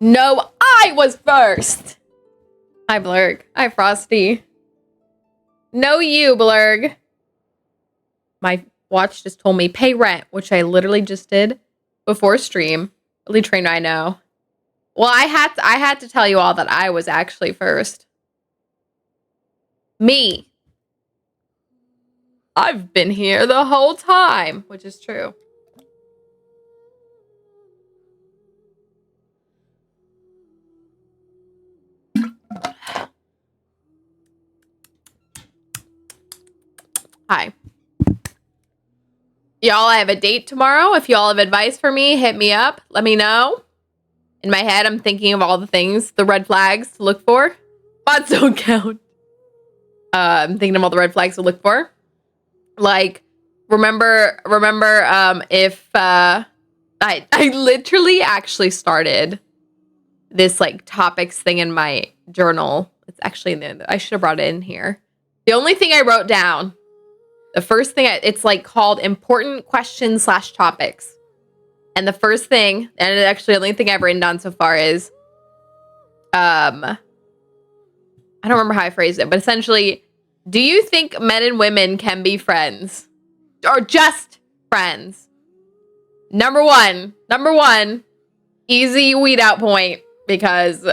No, I was first. Hi, Blurg. Hi, Frosty. No, you, Blurg. My watch just told me pay rent, which I literally just did before stream. Really trained, I know. Well, I had to tell you all that I was actually first. Me. I've been here the whole time, which is true. Hi. Y'all, I have a date tomorrow. If y'all have advice for me, hit me up. Let me know. In my head, I'm thinking of all the things, the red flags to look for. Bots don't count. I'm thinking of all the red flags to look for. Like, remember, if I literally actually started this like topics thing in my journal. It's actually in there. I should have brought it in here. The only thing I wrote down, the first thing, it's like called important questions / topics. And the first thing, and actually the only thing I've written down so far is, I don't remember how I phrased it, but essentially, do you think men and women can be friends? Or just friends? Number one, easy weed out point, because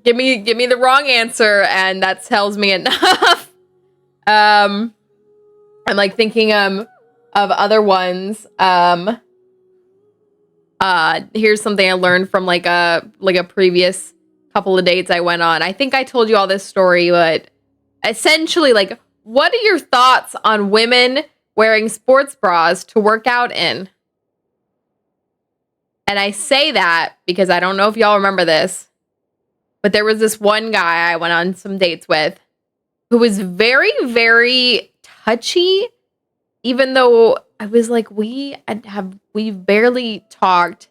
give me the wrong answer and that tells me enough. I'm like thinking of other ones. Here's something I learned from like a previous couple of dates I went on. I think I told you all this story, but essentially, like, what are your thoughts on women wearing sports bras to work out in? And I say that because I don't know if y'all remember this, but there was this one guy I went on some dates with who was very, very touchy, even though I was like, we've barely talked,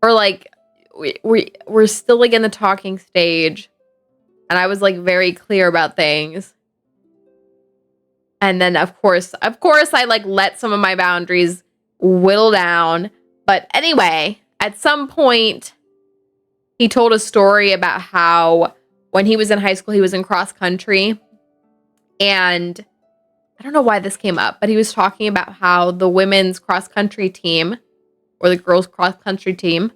or like we're still like in the talking stage, and I was like very clear about things. And then of course I like let some of my boundaries whittle down. But anyway, at some point he told a story about how when he was in high school, he was in cross country, and I don't know why this came up, but he was talking about how the women's cross-country team, or the girls' cross-country team,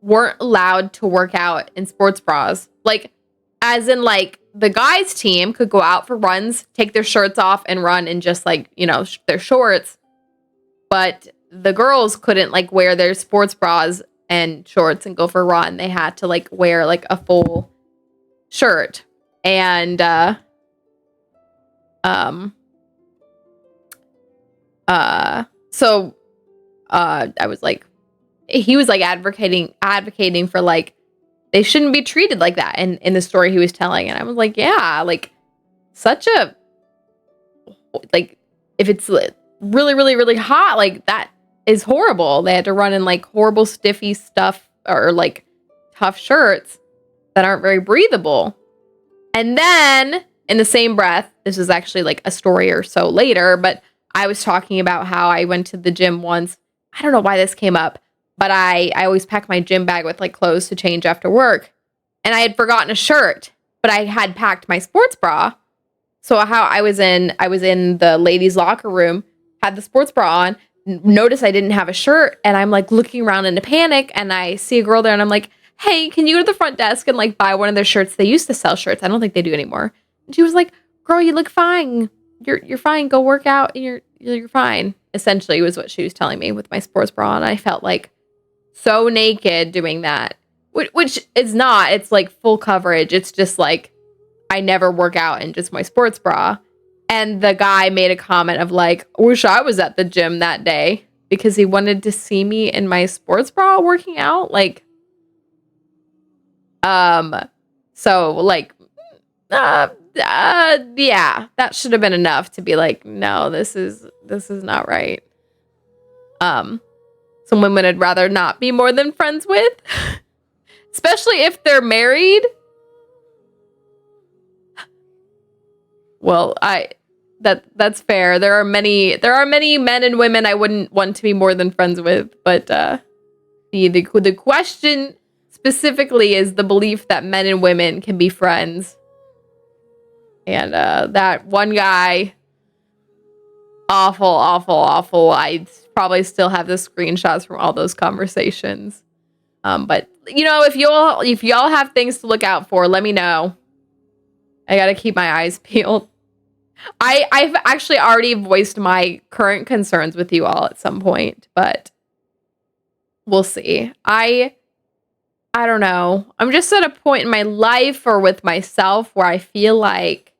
weren't allowed to work out in sports bras. Like, as in, like, the guys' team could go out for runs, take their shirts off, and run in just, like, you know, their shorts. But the girls couldn't, like, wear their sports bras and shorts and go for a run. They had to, like, wear, like, a full shirt. And, so I was like, he was like advocating for like, they shouldn't be treated like that in the story he was telling. And I was like, yeah, like such a, like, if it's really, really, really hot, like that is horrible. They had to run in like horrible stiffy stuff or like tough shirts that aren't very breathable. And then in the same breath, this is actually like a story or so later, but I was talking about how I went to the gym once. I don't know why this came up, but I always pack my gym bag with like clothes to change after work. And I had forgotten a shirt, but I had packed my sports bra. So how I was in the ladies' locker room, had the sports bra on, noticed I didn't have a shirt, and I'm like looking around in a panic, and I see a girl there, and I'm like, hey, can you go to the front desk and like buy one of their shirts? They used to sell shirts. I don't think they do anymore. And she was like, girl, you look fine. You're fine. Go work out. And you're fine. Essentially was what she was telling me with my sports bra. And I felt like so naked doing that, which is not, it's like full coverage. It's just like, I never work out in just my sports bra. And the guy made a comment of like, I wish I was at the gym that day, because he wanted to see me in my sports bra working out. Like, so like, yeah, that should have been enough to be like, no, this is not right. Some women I'd rather not be more than friends with, especially if they're married. Well, that's fair. There are many men and women I wouldn't want to be more than friends with, but the question specifically is the belief that men and women can be friends. And that one guy, awful, awful, awful. I probably still have the screenshots from all those conversations. But you know, if y'all have things to look out for, let me know. I gotta keep my eyes peeled. I've actually already voiced my current concerns with you all at some point, but we'll see. I don't know. I'm just at a point in my life or with myself where I feel like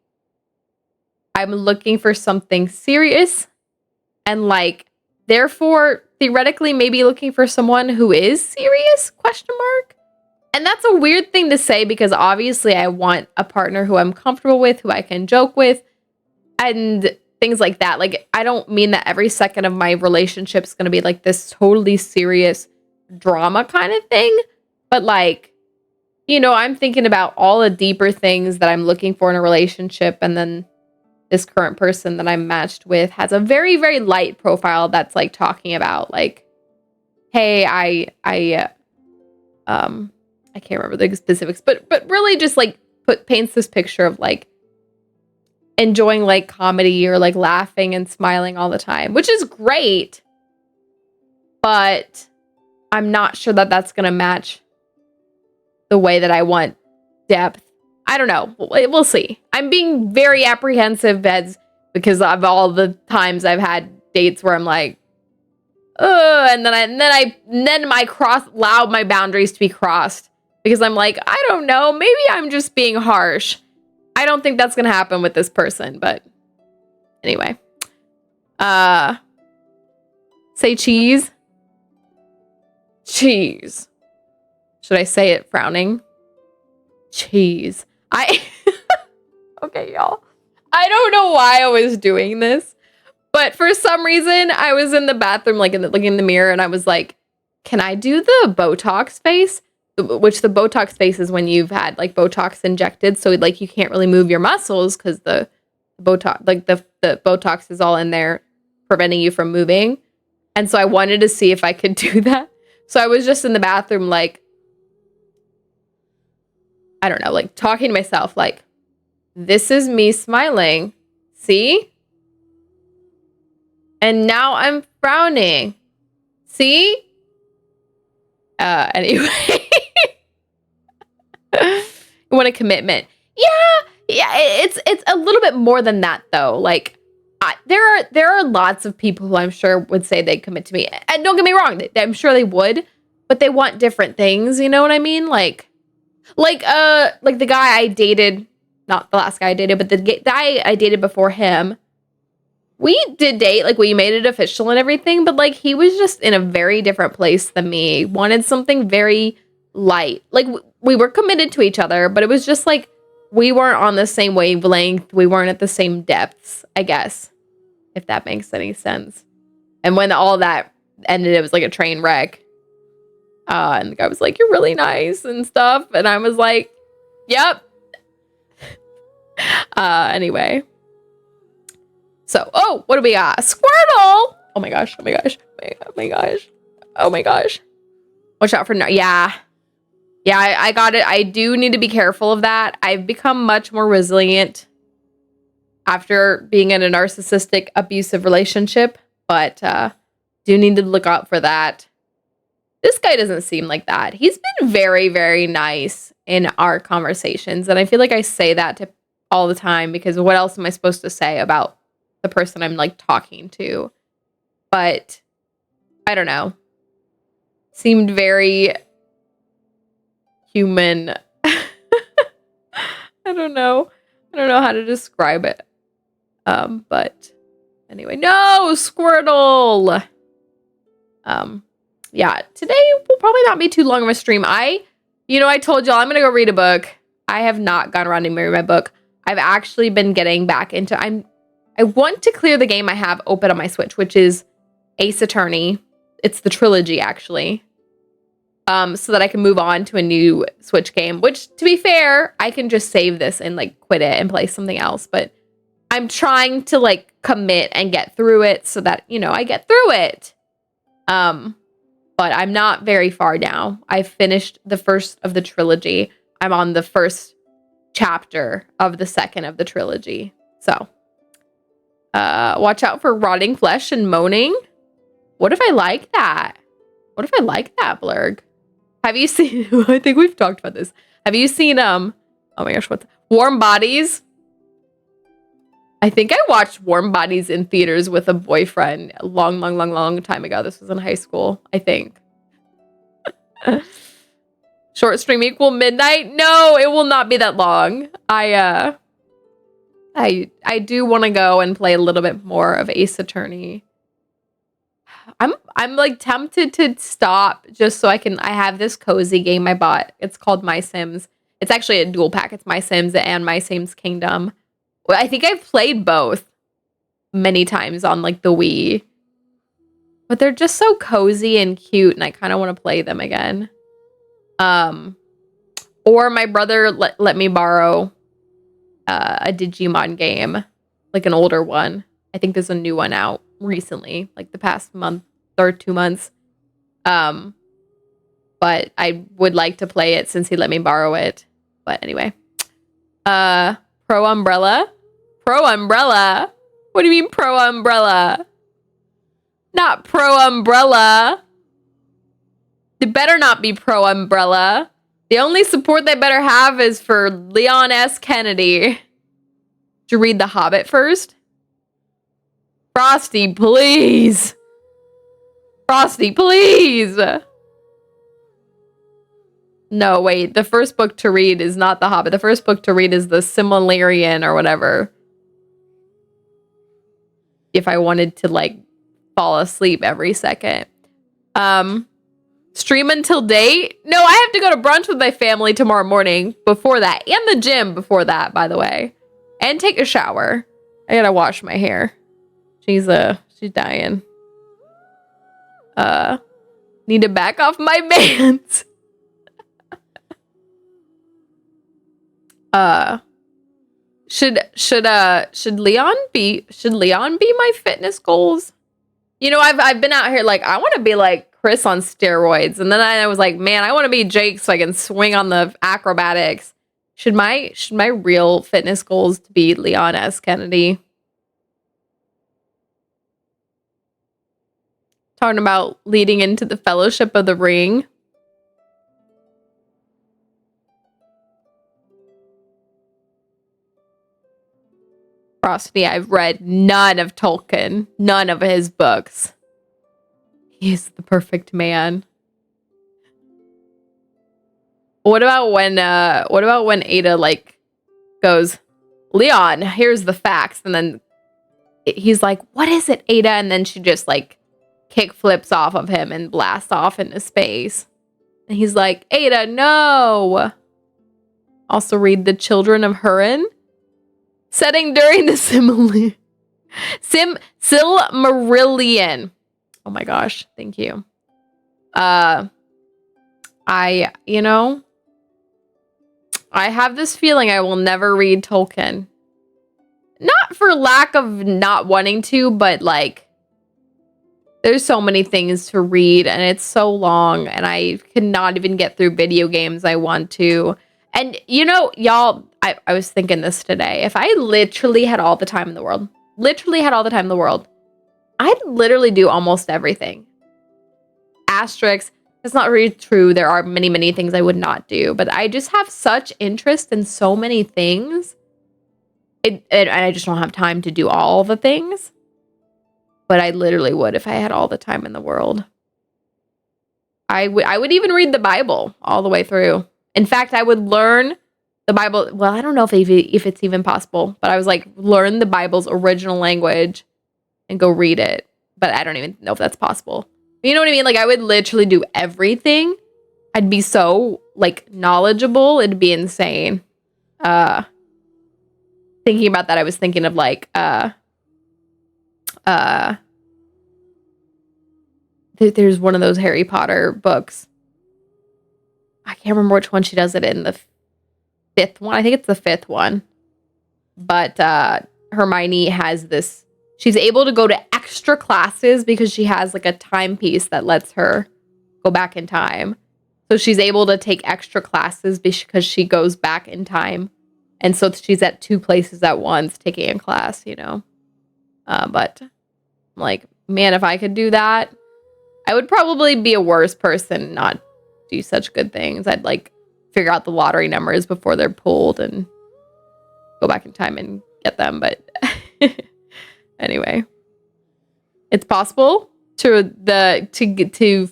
I'm looking for something serious and like therefore theoretically maybe looking for someone who is serious ? And that's a weird thing to say because obviously I want a partner who I'm comfortable with, who I can joke with, and things like that. Like, I don't mean that every second of my relationship is going to be like this totally serious drama kind of thing. But like, you know, I'm thinking about all the deeper things that I'm looking for in a relationship. And then this current person that I'm matched with has a very, very light profile that's like talking about like, hey, I can't remember the specifics, but really just like paints this picture of like enjoying like comedy or like laughing and smiling all the time, which is great. But I'm not sure that that's going to match the way that I want depth. I don't know. We'll see. I'm being very apprehensive because of all the times I've had dates where I'm like, and then I allow my boundaries to be crossed because I'm like, I don't know, maybe I'm just being harsh. I don't think that's gonna happen with this person, but anyway. Say cheese. Cheese. Should I say it frowning? Cheese. Okay, y'all. I don't know why I was doing this, but for some reason I was in the bathroom, like looking in the mirror, and I was like, can I do the Botox face? Which the Botox face is when you've had like Botox injected, so like you can't really move your muscles because the Botox, like the Botox is all in there preventing you from moving. And so I wanted to see if I could do that. So I was just in the bathroom, like, I don't know, like talking to myself, like, this is me smiling. See? And now I'm frowning. See? Anyway. You want a commitment. Yeah, it's a little bit more than that though. Like, there are lots of people who I'm sure would say they'd commit to me. And don't get me wrong, I'm sure they would, but they want different things, you know what I mean? Like the guy I dated, not the last guy I dated, but the guy I dated before him, we did date, like we made it official and everything, but like he was just in a very different place than me. Wanted something very light. Like we were committed to each other, but it was just like we weren't on the same wavelength. We weren't at the same depths, I guess, if that makes any sense. And when all that ended, it was like a train wreck. And the guy was like, "You're really nice and stuff," and I was like, "Yep." Anyway. So, what do we got? Squirtle! Oh my gosh, oh my gosh, oh my gosh, oh my gosh. Watch out for no. Yeah, I got it. I do need to be careful of that. I've become much more resilient after being in a narcissistic, abusive relationship, but do need to look out for that. This guy doesn't seem like that. He's been very, very nice in our conversations, and I feel like I say that to all the time because what else am I supposed to say about the person I'm like talking to? But I don't know. Seemed very human. I don't know how to describe it. But anyway, no, Squirtle. Yeah, today will probably not be too long of a stream. I told y'all I'm gonna go read a book. I have not gone around and read my book. I've actually been getting back into I want to clear the game I have open on my Switch, which is Ace Attorney. It's the trilogy, actually. So that I can move on to a new Switch game, which, to be fair, I can just save this and, like, quit it and play something else. But I'm trying to, like, commit and get through it so that, I get through it. but I'm not very far now. I finished the first of the trilogy. I'm on the first chapter of the second of the trilogy. So, watch out for rotting flesh and moaning. What if I like that? What if I like that, Blurg? Have you seen, I think we've talked about this. Have you seen, oh my gosh, what's Warm Bodies? I think I watched Warm Bodies in theaters with a boyfriend a long time ago. This was in high school, I think. Short stream equal midnight? No, it will not be that long. I do want to go and play a little bit more of Ace Attorney. I'm like tempted to stop just so I have this cozy game I bought. It's called My Sims. It's actually a dual pack. It's My Sims and My Sims Kingdom. Well, I think I've played both many times on like the Wii. But they're just so cozy and cute, and I kind of want to play them again. Or my brother let me borrow a Digimon game, like an older one. I think there's a new one out recently, like the past month or 2 months. But I would like to play it since he let me borrow it. But anyway. Pro Umbrella? Pro Umbrella? What do you mean Pro Umbrella? Not Pro Umbrella. It better not be Pro Umbrella. The only support they better have is for Leon S. Kennedy. Did you read The Hobbit first? Frosty, please. Frosty, please. No, wait. The first book to read is not The Hobbit. The first book to read is The Silmarillion or whatever. If I wanted to, like, fall asleep every second. Stream until date? No, I have to go to brunch with my family tomorrow morning before that. And the gym before that, by the way. And take a shower. I gotta wash my hair. She's dying. Need to back off my bands. Should Leon be my fitness goals? You know, I've been out here like I want to be like Chris on steroids, and then I was like, man, I want to be Jake so I can swing on the acrobatics. Should my real fitness goals to be Leon S. Kennedy? Talking about leading into the Fellowship of the Ring. Frosty, I've read none of Tolkien, none of his books. He's the perfect man. What about when Ada like goes, Leon, here's the facts, and then he's like, what is it, Ada? And then she just like kick flips off of him and blasts off into space. And he's like, Ada, no. Also read The Children of Hurin. Setting during the Silmarillion. Oh my gosh, thank you. I have this feeling I will never read Tolkien. Not for lack of not wanting to, but like there's so many things to read and it's so long and I cannot even get through video games I want to. And you know, y'all, I was thinking this today. If I literally had all the time in the world, I'd literally do almost everything. Asterisk, it's not really true. There are many, many things I would not do, but I just have such interest in so many things. And I just don't have time to do all the things. But I literally would if I had all the time in the world. I would even read the Bible all the way through. In fact, I would learn the Bible. Well, I don't know if it's even possible, but I was like, learn the Bible's original language and go read it. But I don't even know if that's possible. You know what I mean? Like, I would literally do everything. I'd be so, like, knowledgeable. It'd be insane. Thinking about that, I was thinking of, like, there's one of those Harry Potter books. I can't remember which one she does it in. The fifth one. I think it's the fifth one. But Hermione has this. She's able to go to extra classes because she has like a timepiece that lets her go back in time. So she's able to take extra classes because she goes back in time. And so she's at 2 places at once taking a class, you know. But I'm like, man, if I could do that, I would probably be a worse person, not do such good things. I'd like figure out the lottery numbers before they're pulled and go back in time and get them. But anyway, it's possible to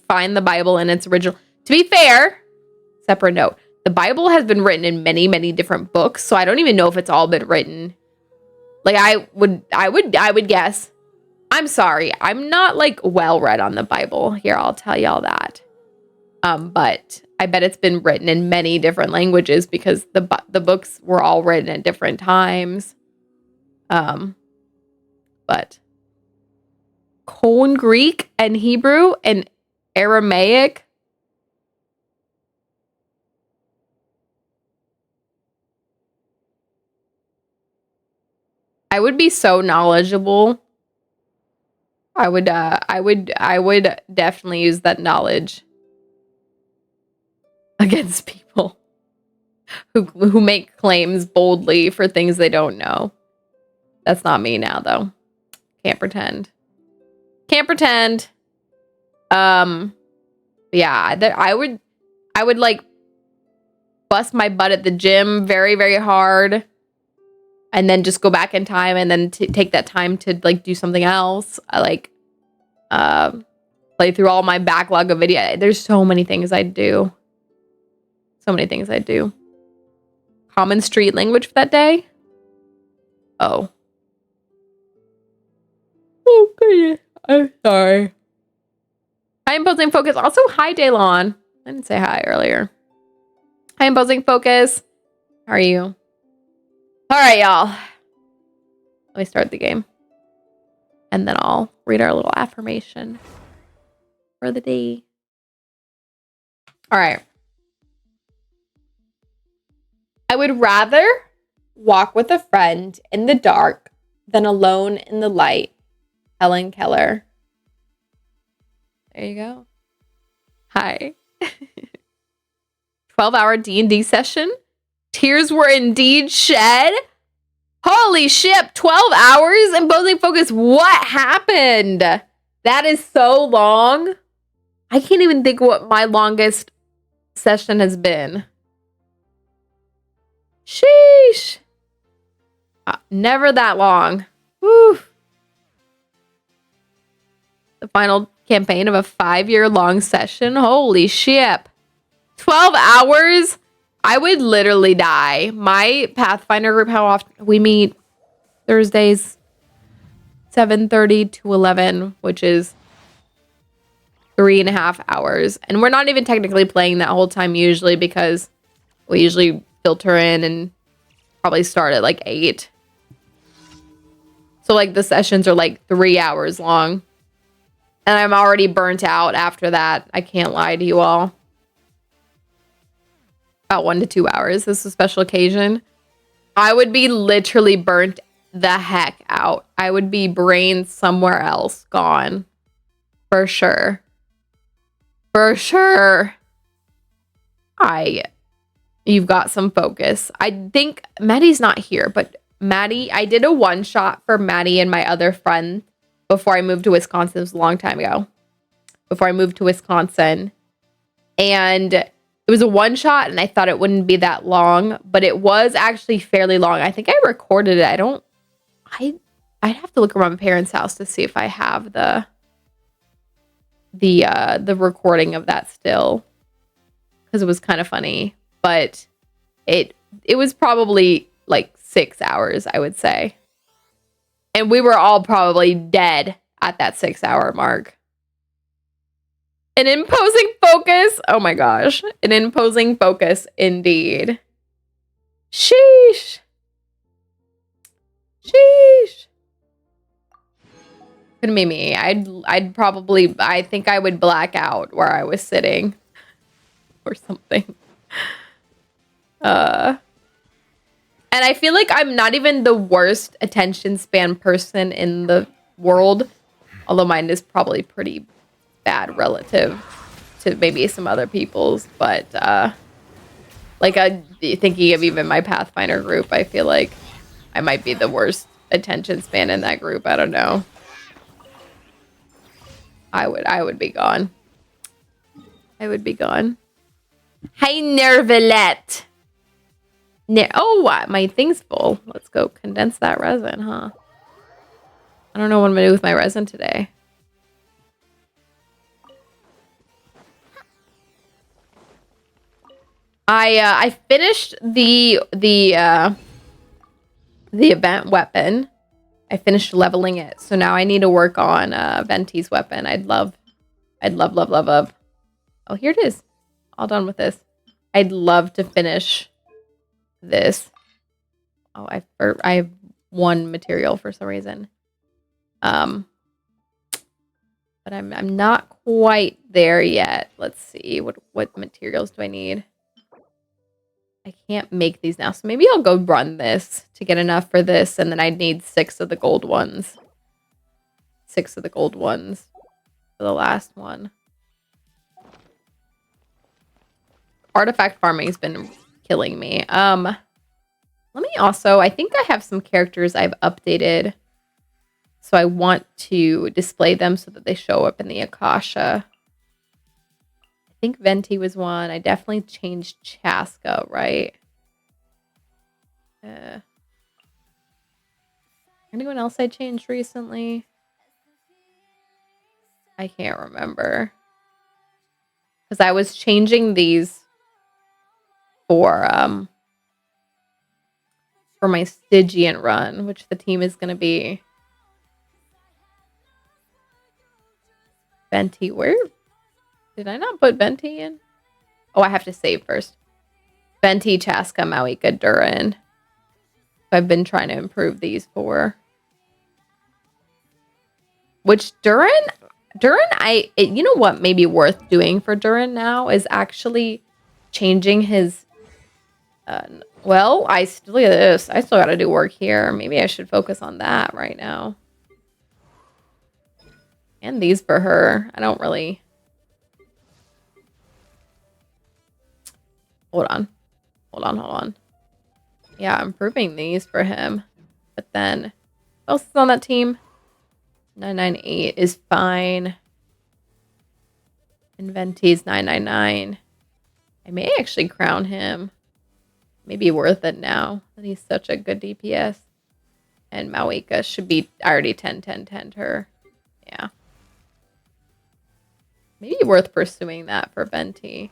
find the Bible in its original. To be fair, separate note, the Bible has been written in many, many different books, so I don't even know if it's all been written. Like I would guess. I'm sorry, I'm not like well read on the Bible. Here, I'll tell y'all that. But I bet it's been written in many different languages because the books were all written at different times. But Koine Greek and Hebrew and Aramaic. I would be so knowledgeable. I would definitely use that knowledge against people who make claims boldly for things they don't know. That's not me now, though. Can't pretend. Can't pretend. Yeah, I would like bust my butt at the gym very, very hard. And then just go back in time and then take that time to like do something else. I like play through all my backlog of video. There's so many things I'd do. So many things I'd do. Common street language for that day? Oh. Okay. I'm sorry. Hi, Imposing Focus. Also, hi, Daylon. I didn't say hi earlier. Hi, Imposing Focus. How are you? All right, y'all. Let me start the game. And then I'll read our little affirmation for the day. All right. I would rather walk with a friend in the dark than alone in the light. Helen Keller. There you go. Hi. 12-hour D&D session. Tears were indeed shed. Holy shit, 12 hours? Imposing Focus, what happened? That is so long. I can't even think what my longest session has been. Sheesh. Never that long. Woo. The final campaign of a 5-year-long session. Holy shit. 12 hours? I would literally die. My Pathfinder group, how often we meet Thursdays, 7:30 to 11, which is 3.5 hours. And we're not even technically playing that whole time usually because we usually filter in and probably start at like 8. So like the sessions are like 3 hours long. And I'm already burnt out after that. I can't lie to you all. About 1 to 2 hours. This is a special occasion. I would be literally burnt the heck out. I would be brain somewhere else gone. For sure. For sure. You've got some focus. I think Maddie's not here, but Maddie, I did a one-shot for Maddie and my other friend before I moved to Wisconsin. It was a long time ago. Before I moved to Wisconsin. And it was a one-shot, and I thought it wouldn't be that long, but it was actually fairly long. I think I recorded it. I'd have to look around my parents' house to see if I have the recording of that still, because it was kind of funny. But it was probably like 6 hours, I would say. And we were all probably dead at that 6-hour mark. An imposing focus. Oh my gosh. An imposing focus indeed. Sheesh. Sheesh. Couldn't be me. I'd probably, I think I would black out where I was sitting. Or something. And I feel like I'm not even the worst attention span person in the world. Although mine is probably pretty bad relative to maybe some other people's, but like thinking of even my Pathfinder group, I feel like I might be the worst attention span in that group. I don't know. I would be gone. I would be gone. Hi, Nervalette. Oh, my thing's full. Let's go condense that resin, huh? I don't know what I'm gonna do with my resin today. I finished the event weapon. I finished leveling it, so now I need to work on Venti's weapon. I'd love. Oh, here it is. All done with this. I'd love to finish this. Oh, I have one material for some reason. But I'm not quite there yet. Let's see what materials do I need. I can't make these now, so maybe I'll go run this to get enough for this, and then I'd need 6 of the gold ones. 6 of the gold ones for the last one. Artifact farming's been killing me. Let me also, I think I have some characters I've updated, so I want to display them so that they show up in the Akasha. I think Venti was one. I definitely changed Chaska, right? Anyone else I changed recently? I can't remember. Because I was changing these for my Stygian run, which the team is going to be Venti. Where did I not put Venti in? Oh, I have to save first. Venti, Chaska, Mawika, Durin. I've been trying to improve these 4. Which Durin, you know what may be worth doing for Durin now is actually changing his, well, I still got to do work here. Maybe I should focus on that right now. And these for her. I don't really. Hold on. Yeah, I'm improving these for him. But then, who else is on that team? 998 is fine. Inventi's 999. I may actually crown him. Maybe worth it now that he's such a good DPS. And Mawika should be, I already 10 her. Yeah. Maybe worth pursuing that for Venti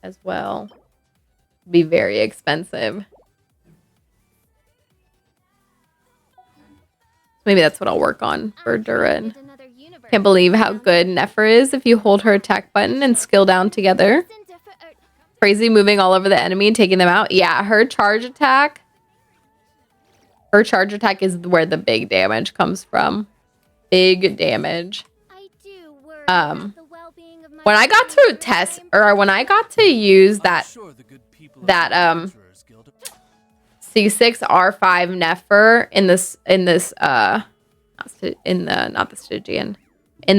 as well. Be very expensive. Maybe that's what I'll work on for Durin. Can't believe how good Nefer is if you hold her attack button and skill down together. Crazy moving all over the enemy and taking them out. Yeah, her charge attack. Her charge attack is where the big damage comes from. Big damage. When I got to test, or when I got to use that C6 R5 Nefer in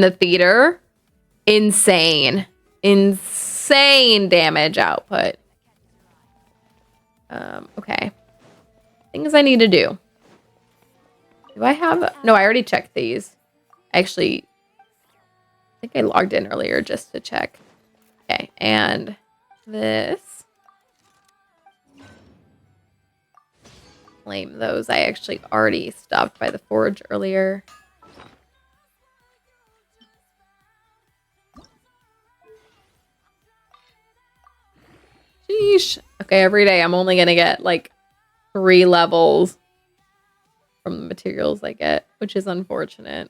the theater, insane damage output. Okay, things I need to do. Do I have? No, I already checked these. Actually, I think I logged in earlier just to check. Okay, and this. Claim those. I actually already stopped by the forge earlier. Sheesh. Okay, every day I'm only gonna get like 3 levels from the materials I get, which is unfortunate.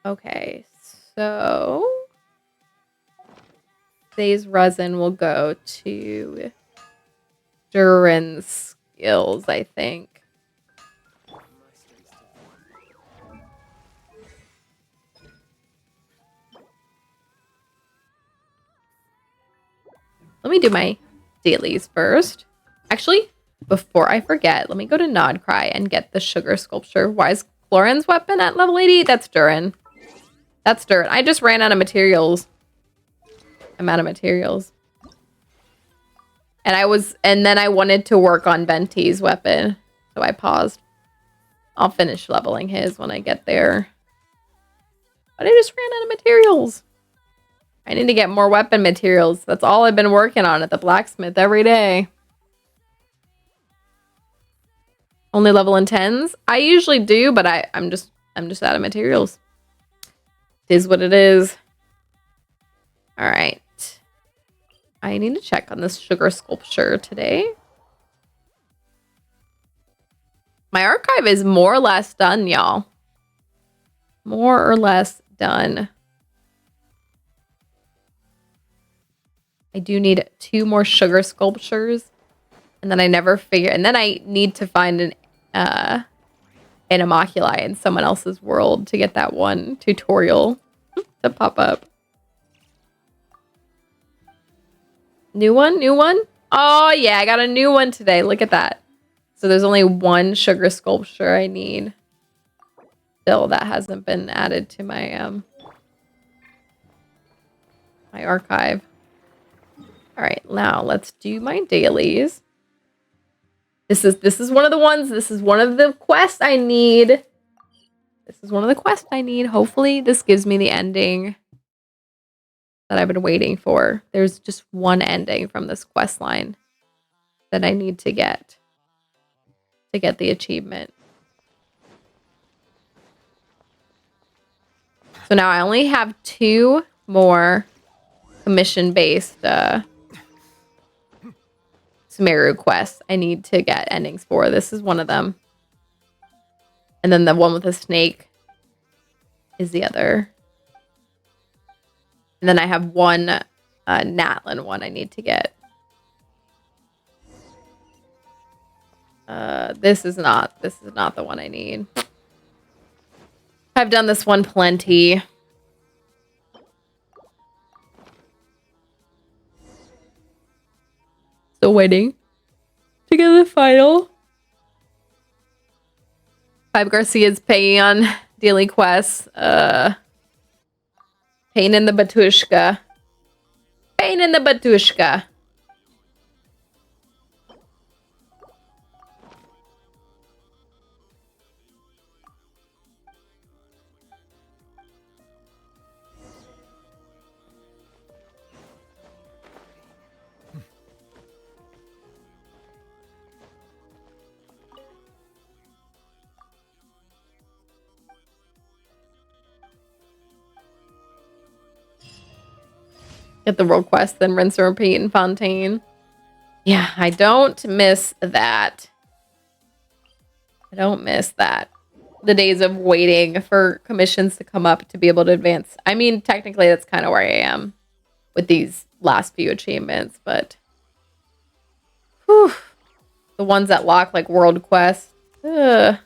Okay, so today's resin will go to Durin's skills, I think. Let me do my dailies first. Actually, before I forget, let me go to Nodcry and get the sugar sculpture. Why is Florin's weapon at level 80? That's Durin. That's Durin. I just ran out of materials. I'm out of materials. And then I wanted to work on Venti's weapon. So I paused. I'll finish leveling his when I get there. But I just ran out of materials. I need to get more weapon materials. That's all I've been working on at the blacksmith every day. Only level in 10s? I usually do, but I'm just out of materials. It is what it is. Alright. I need to check on this sugar sculpture today. My archive is more or less done, y'all. More or less done. I do need 2 more sugar sculptures. And then I never figure... And then I need to find an Animoculi in someone else's world to get that one tutorial to pop up. New one? New one? Oh, yeah. I got a new one today. Look at that. So there's only 1 sugar sculpture I need. Still, that hasn't been added to my my archive. All right, now let's do my dailies. This is one of the ones. This is one of the quests I need. This is one of the quests I need. Hopefully, this gives me the ending that I've been waiting for. There's just one ending from this quest line that I need to get the achievement. So now I only have 2 more commission-based Sumeru quests I need to get endings for. This is one of them. And then the one with the snake is the other. And then I have 1 Natlin one I need to get. This is not the one I need. I've done this one plenty. Still waiting to get the final. 5 Garcia's paying on daily quests. Pain in the batushka. Pain in the batushka. Get the world quest, then rinse and repeat in Fontaine. Yeah, I don't miss that. I don't miss that. The days of waiting for commissions to come up to be able to advance. I mean, technically, that's kind of where I am with these last few achievements, but whew, the ones that lock like world quests. Ugh.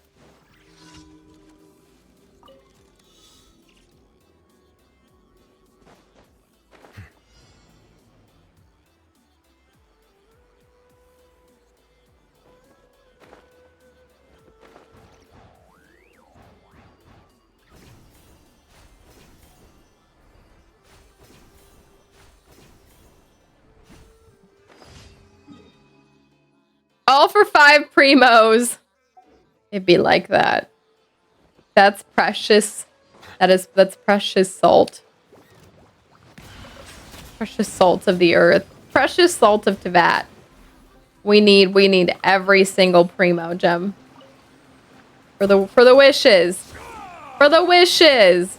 All for 5 primos. It'd be like that. That's precious. That's precious salt. Precious salt of the earth. Precious salt of Teyvat. We need every single primo gem. For the wishes. For the wishes.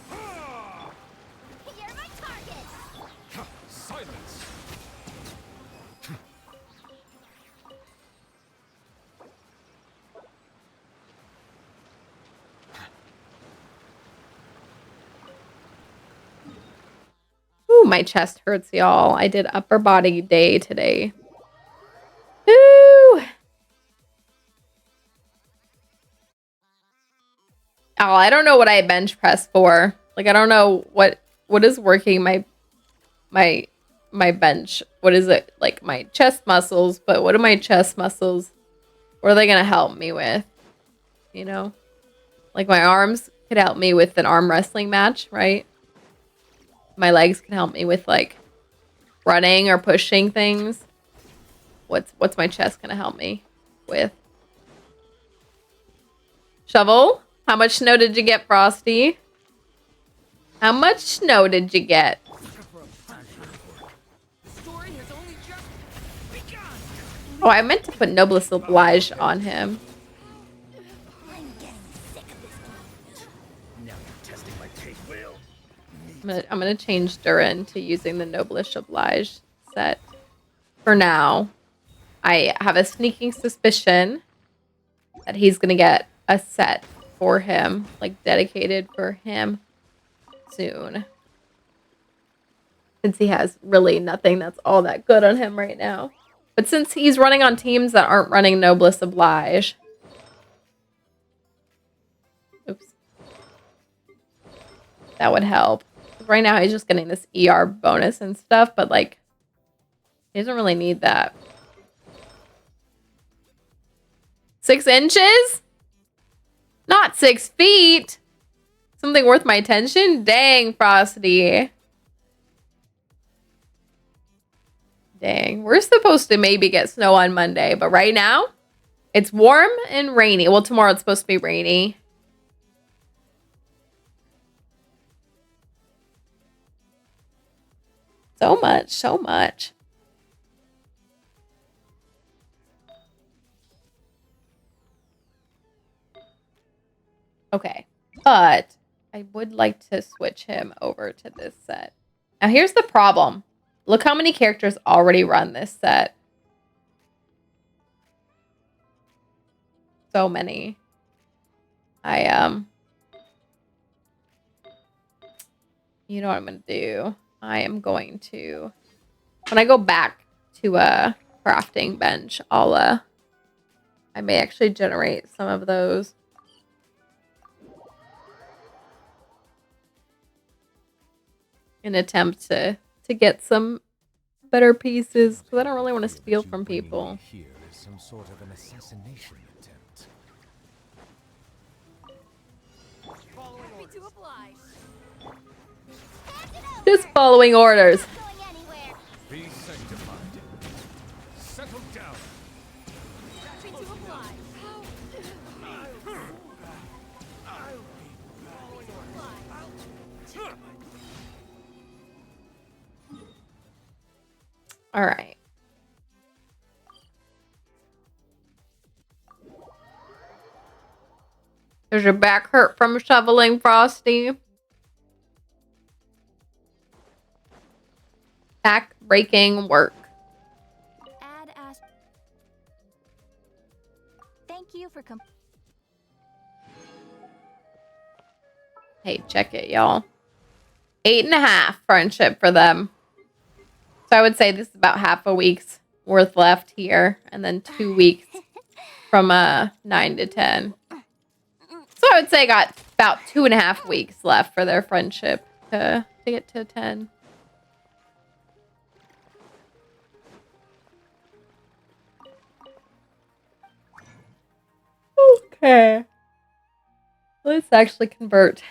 Ooh, my chest hurts, y'all. I did upper body day today. Ooh. Oh, I don't know what I bench press for. Like, I don't know what is working my bench. What is it? Like my chest muscles, but what are my chest muscles? What are they gonna help me with? You know? Like my arms could help me with an arm wrestling match, right? My legs can help me with like running or pushing things. What's my chest gonna help me with? Shovel? How much snow did you get, Frosty? How much snow did you get? Oh, I meant to put Noblesse Oblige on him. I'm gonna change Durin to using the Noblesse Oblige set for now. I have a sneaking suspicion that he's gonna get a set for him, like dedicated for him soon. Since he has really nothing that's all that good on him right now. But since he's running on teams that aren't running Noblesse Oblige. Oops. That would help. Right now he's just getting this ER bonus and stuff, but like, he doesn't really need that. 6 inches? Not 6 feet. Something worth my attention? Dang, Frosty. Dang. We're supposed to maybe get snow on Monday, but right now, it's warm and rainy. Well, tomorrow it's supposed to be rainy. So much, so much. Okay, but I would like to switch him over to this set. Now here's the problem. Look how many characters already run this set. So many. You know what I'm going to do? I am going to, when I go back to a crafting bench, I may actually generate some of those. In an attempt to get some better pieces, because I don't really want to steal from people. Here is some sort of an assassination attempt. Just following orders. Be sanctified. Settle down. All right. Does your back hurt from shoveling, Frosty? Back breaking work. Thank you for Hey, check it, y'all. 8.5 friendship for them. So I would say this is about half a week's worth left here, and then 2 weeks from 9 to 10. So I would say I got about 2.5 weeks left for their friendship to get to 10. Okay. Let's actually convert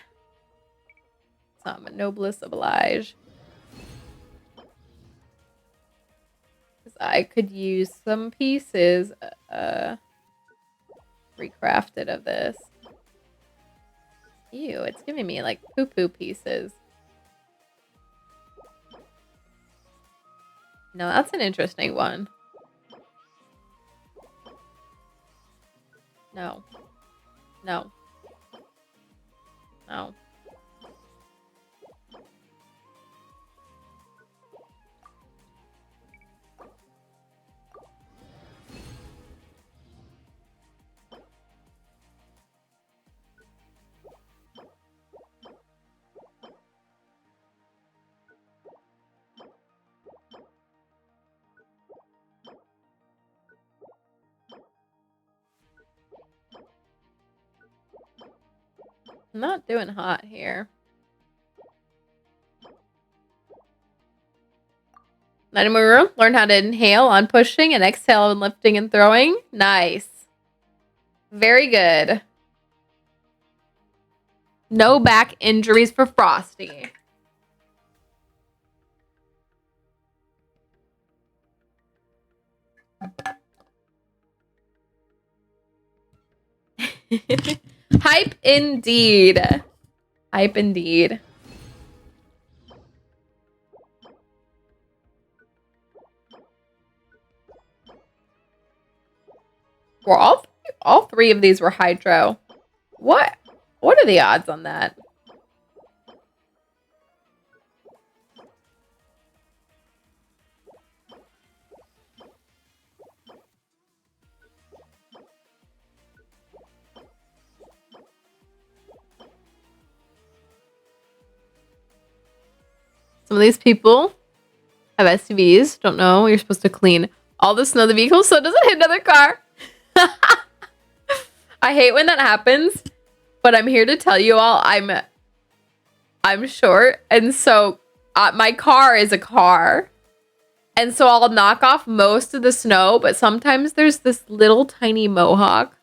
some Noblesse Oblige. Because I could use some pieces recrafted of this. Ew, it's giving me like poo-poo pieces. No, that's an interesting one. No. No. No. I'm not doing hot here. Letting learn how to inhale on pushing and exhale on lifting and throwing. Nice. Very good. No back injuries for Frosty. Hype indeed. Hype indeed. Well, all three of these were hydro. What are the odds on that? Some of these people have SUVs. Don't know. You're supposed to clean all the snow of the vehicle so it doesn't hit another car. I hate when that happens, but I'm here to tell you all I'm short, and so my car is a car, and so I'll knock off most of the snow, but sometimes there's this little tiny mohawk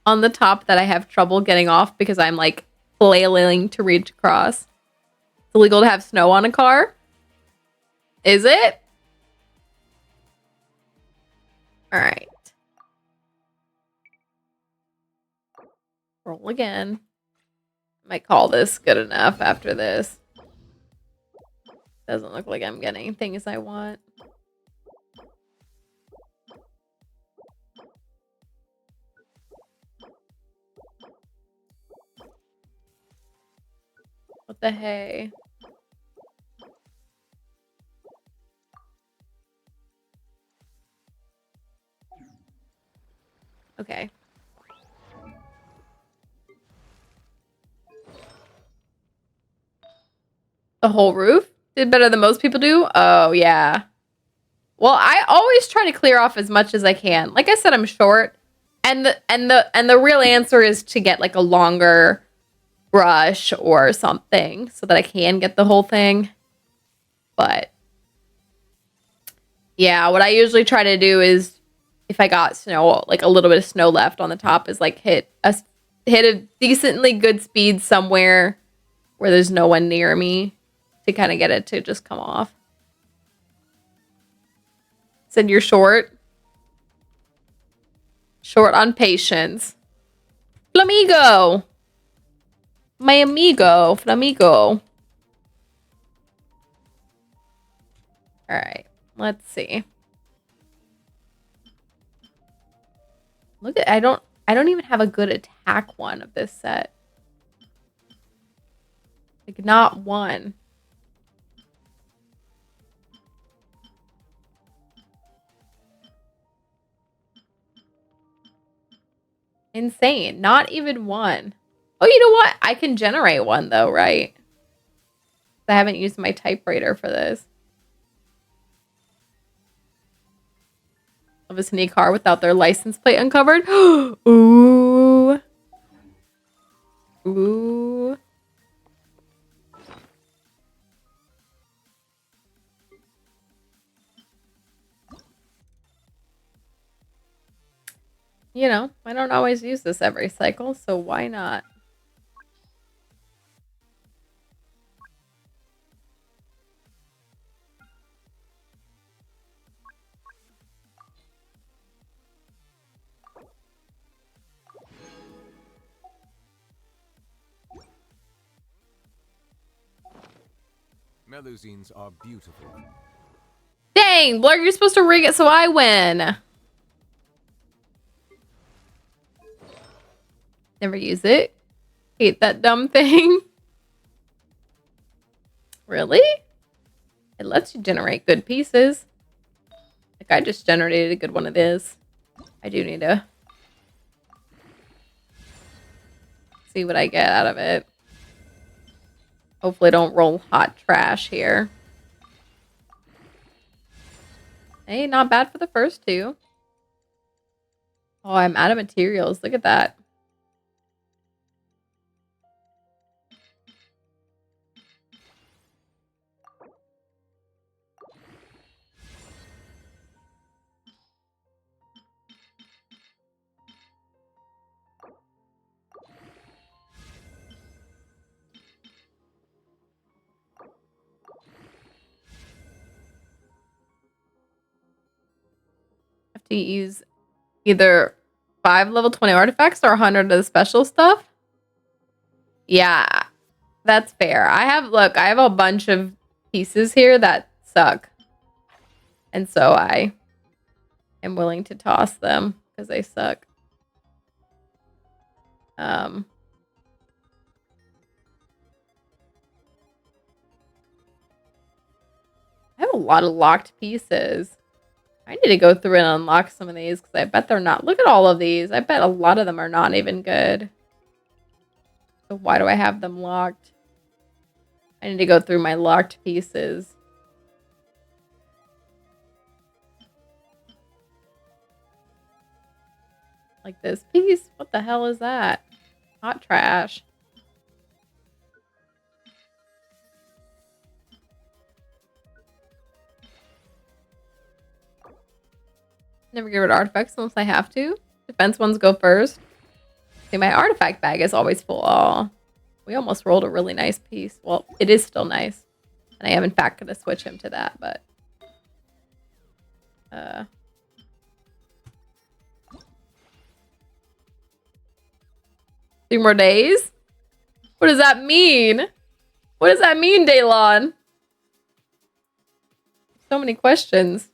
on the top that I have trouble getting off because I'm like flailing to reach across. It's illegal to have snow on a car. Is it? All right. Roll again. Might call this good enough after this. Doesn't look like I'm getting things I want. What the hey? Okay. The whole roof did better than most people do? Oh, yeah. Well, I always try to clear off as much as I can. Like I said, I'm short. And the real answer is to get like a longer brush or something so that I can get the whole thing. But yeah, what I usually try to do is if I got snow, like a little bit of snow left on the top, is like hit a decently good speed somewhere where there's no one near me to kind of get it to just come off. Said you're short. Short on patience. Flamigo. My amigo. Flamigo. All right. Let's see. Look at I don't even have a good attack one of this set. Like not one. Insane. Not even one. Oh, you know what? I can generate one though, right? I haven't used my typewriter for this. Of a sneak car without their license plate uncovered. Ooh. Ooh. You know, I don't always use this every cycle, so why not? Melusines are beautiful. Dang, Blur, you're supposed to rig it so I win. Never use it. Hate that dumb thing. Really? It lets you generate good pieces. Like I just generated a good one of this. I do need to see what I get out of it. Hopefully don't roll hot trash here. Hey, not bad for the first two. Oh, I'm out of materials. Look at that. to use either 5 level 20 artifacts or 100 of the special stuff. Yeah, that's fair. I have a bunch of pieces here that suck. And so I am willing to toss them because they suck. I have a lot of locked pieces. I need to go through and unlock some of these because I bet they're not. Look at all of these. I bet a lot of them are not even good. So why do I have them locked? I need to go through my locked pieces. Like this piece? What the hell is that? Hot trash. Never get rid of artifacts unless I have to. Defense ones go first. See, my artifact bag is always full. Oh, we almost rolled a really nice piece. Well, it is still nice. And I am, in fact, going to switch him to that, but... 3 more days? What does that mean? What does that mean, Daylon? So many questions.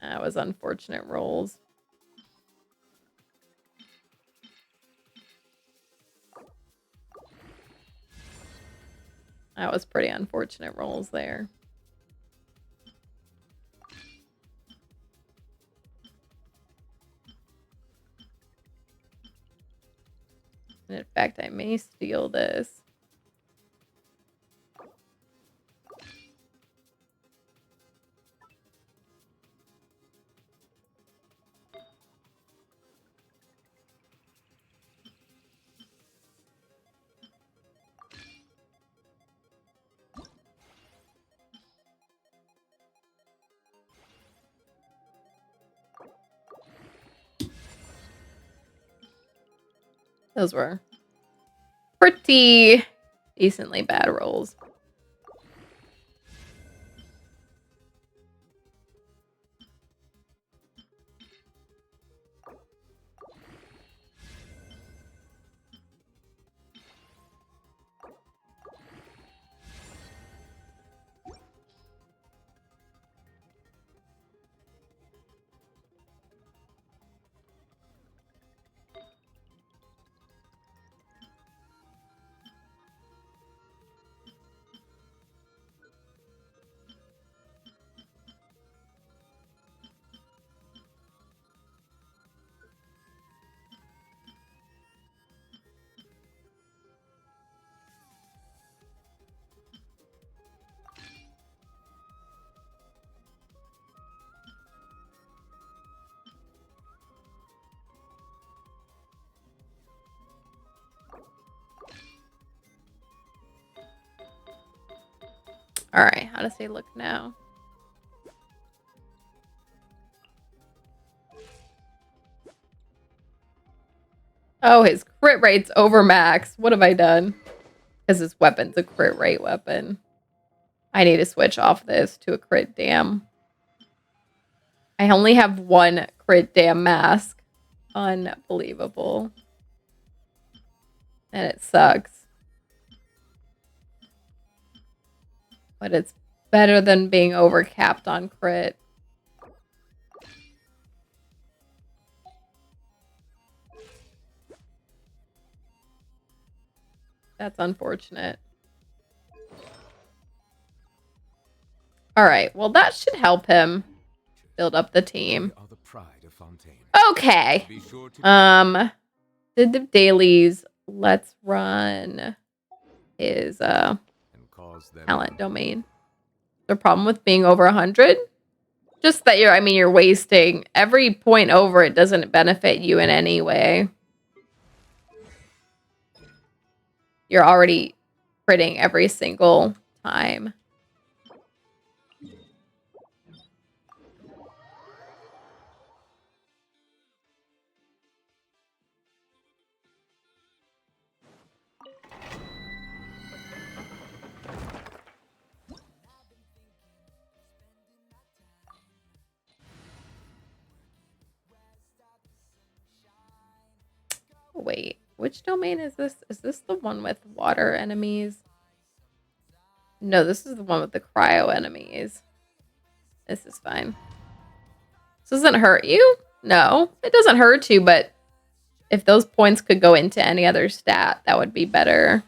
That was unfortunate rolls. That was pretty unfortunate rolls there. And in fact, I may steal this. Those were pretty decently bad rolls. All right, how does he look now? Oh, his crit rate's over max. What have I done? Because his weapon's a crit rate weapon. I need to switch off this to a crit dam. I only have 1 crit dam mask. Unbelievable. And it sucks. But it's better than being overcapped on crit. That's unfortunate. All right, well, that should help him build up the team. Okay. Did the dailies. Let's run his talent domain. The problem with being over 100? Just that you're wasting every point over it doesn't benefit you in any way. You're already critting every single time. Wait, which domain is this? Is this the one with water enemies? No, this is the one with the cryo enemies. This is fine. This doesn't hurt you? No, it doesn't hurt you, but if those points could go into any other stat, that would be better.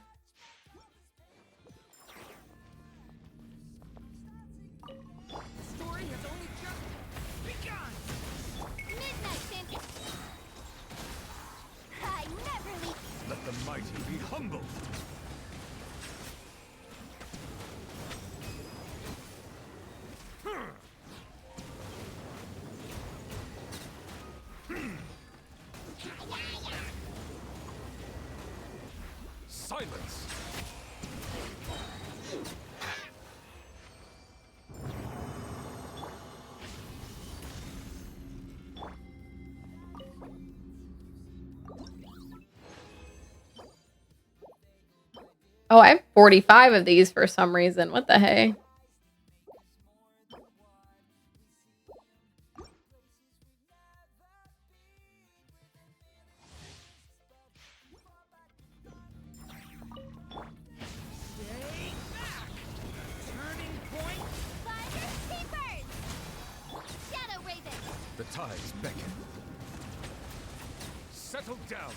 Let the mighty be humbled. Silence. Oh, I have 45 of these for some reason. What the hey? The tides beckon. Settle down.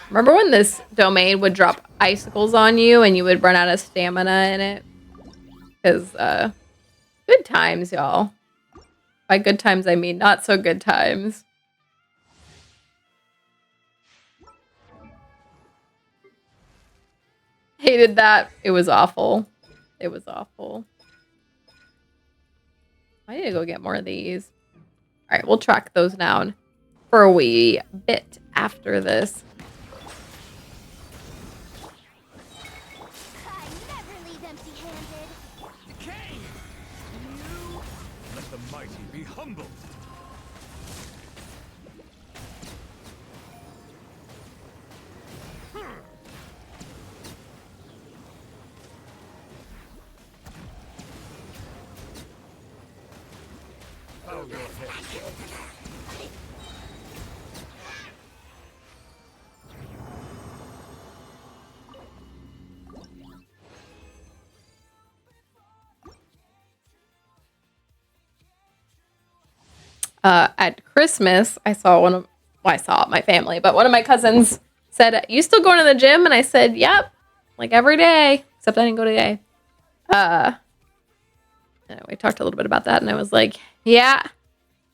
Remember when this domain would drop icicles on you and you would run out of stamina in it? Because, good times, y'all. By good times, I mean not so good times. Hated that. It was awful. It was awful. I need to go get more of these. All right, we'll track those down for a wee bit after this. I never leave empty-handed. Decay! You... Let the mighty be humbled. Bow your head. At Christmas, I saw well, I saw my family, but one of my cousins said, "You still going to the gym?" And I said, "Yep, like every day, except I didn't go today." And we talked a little bit about that, and I was like, "Yeah,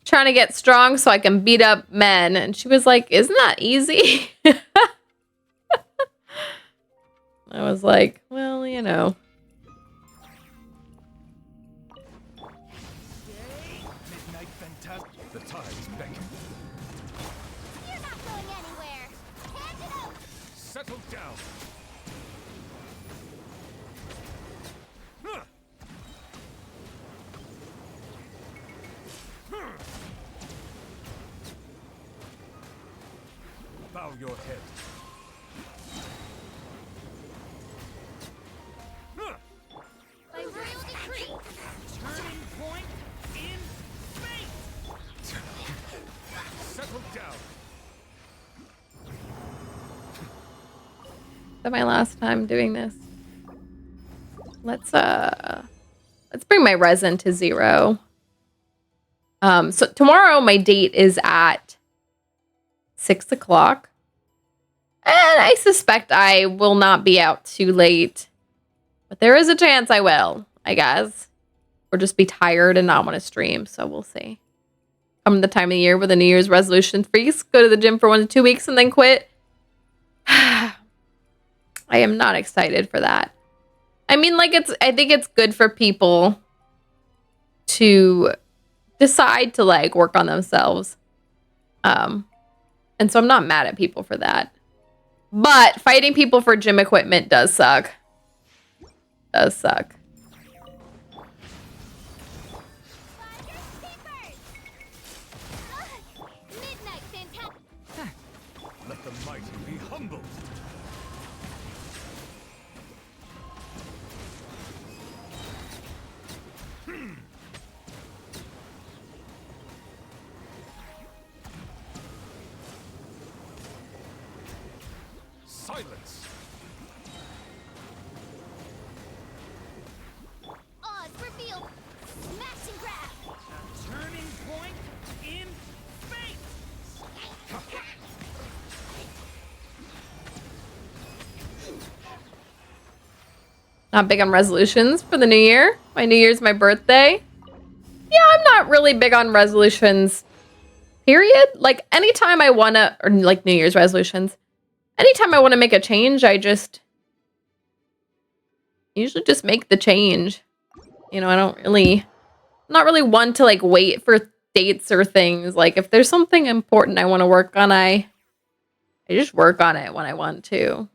trying to get strong so I can beat up men." And she was like, "Isn't that easy?" I was like, "Well, you know." Midnight fantastic. The tides beckon. You're not going anywhere. Hand it out. Settle down. Huh. Bow your head. Huh. By royal decree. Turning point in fate. Settle down. Is that my last time doing this? Let's bring my resin to 0. So tomorrow my date is at 6 o'clock. And I suspect I will not be out too late. But there is a chance I will, I guess. Or just be tired and not want to stream, so we'll see. Come the time of the year where the New Year's resolution freaks, go to the gym for 1 to 2 weeks and then quit. I am not excited for that. I mean, like, I think it's good for people to decide to, like, work on themselves. And so I'm not mad at people for that. But fighting people for gym equipment does suck. Does suck. Midnight fantastic. Let the mighty be humbled. Silence. Odds revealed. Smash and grab. A turning point in fate. Not big on resolutions for the new year. My new year's my birthday. Yeah, I'm not really big on resolutions, period. Like, anytime I want to, or like New Year's resolutions, anytime I want to make a change, I just usually just make the change. You know, I'm not really one to like wait for dates or things. Like, if there's something important I want to work on, I just work on it when I want to.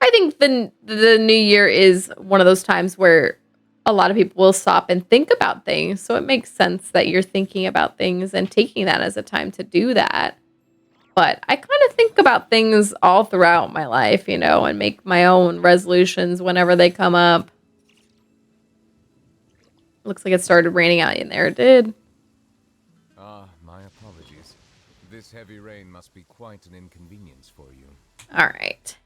I think the new year is one of those times where a lot of people will stop and think about things. So it makes sense that you're thinking about things and taking that as a time to do that. But I kind of think about things all throughout my life, you know, and make my own resolutions whenever they come up. Looks like it started raining out in there. It did. Ah, my apologies. This heavy rain must be quite an inconvenience for you. All right.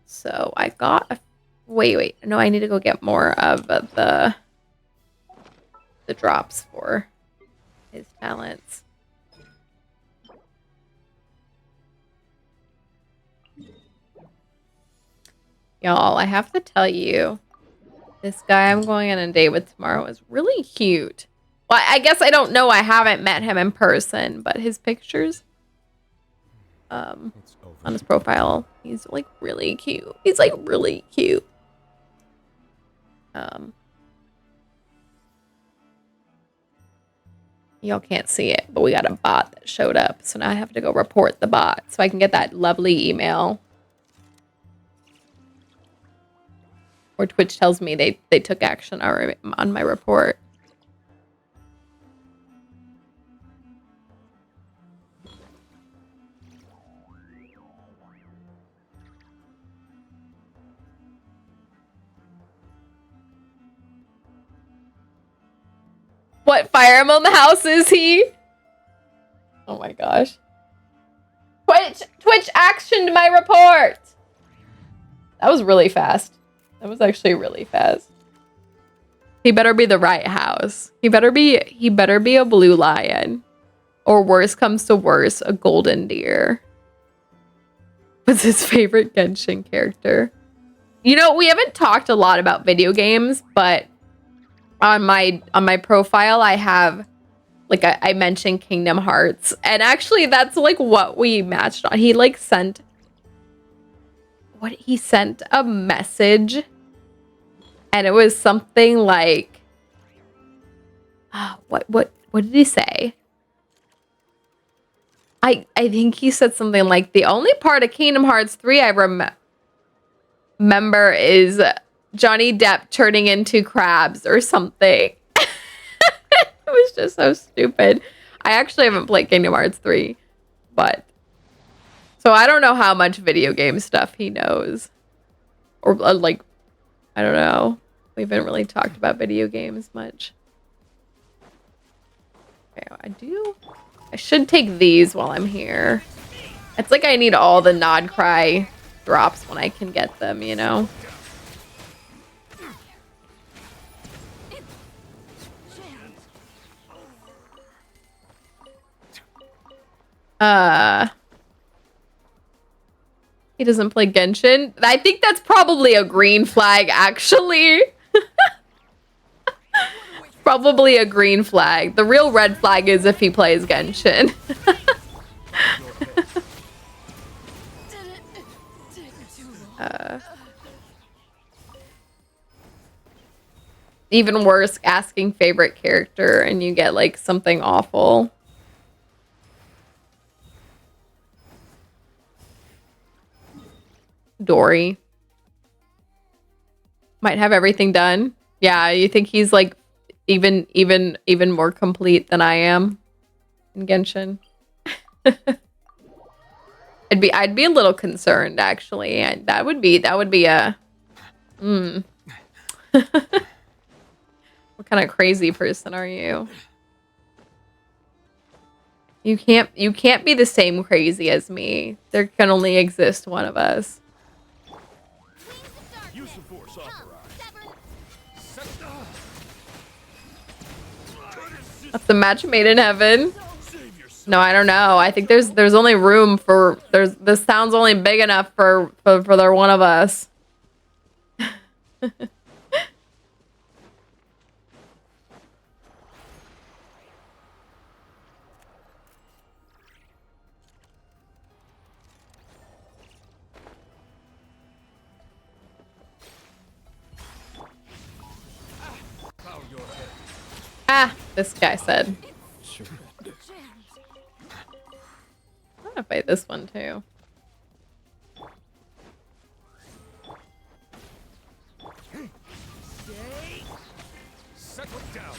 So I got a... Wait. No, I need to go get more of the drops for his talents. Y'all, I have to tell you, this guy I'm going on a date with tomorrow is really cute. Well, I guess I don't know. I haven't met him in person, but his pictures on his profile, he's like really cute. He's like really cute. Y'all can't see it, but we got a bot that showed up. So now I have to go report the bot so I can get that lovely email. Or Twitch tells me they took action on my report. What Fire Emblem house is he? Oh my gosh. Twitch actioned my report. That was really fast. That was actually really fast. He better be the right house. He better be a blue lion. Or worse comes to worse, a golden deer. What's his favorite Genshin character? You know, we haven't talked a lot about video games, but on my profile I have, like, I mentioned Kingdom Hearts, and actually that's like what we matched on. He like sent a message, and it was something like, what did he say? I think he said something like, the only part of Kingdom Hearts 3 I remember is Johnny Depp turning into crabs or something. It was just so stupid. I actually haven't played Kingdom Hearts 3, but so I don't know how much video game stuff he knows. Or like, I don't know. We haven't really talked about video games much. Okay, I should take these while I'm here. It's like I need all the Nod Cry drops when I can get them, you know? He doesn't play Genshin. I think that's probably a green flag, actually. Probably a green flag. The real red flag is if he plays Genshin. Even worse, asking favorite character and you get like something awful. Dory might have everything done. Yeah, you think he's like even more complete than I am in Genshin? I'd be a little concerned, actually. That would be a What kind of crazy person are you? You can't be the same crazy as me. There can only exist one of us. Wings of darkness. Use the force Come, authorized. stubborn. That's the match made in heaven. Save yourself. No, I don't know. I think there's only room for this town's only big enough for there one of us. Bow your head. Ah, this guy said. Surrender. I'm gonna fight this one too. Stay. Settle down.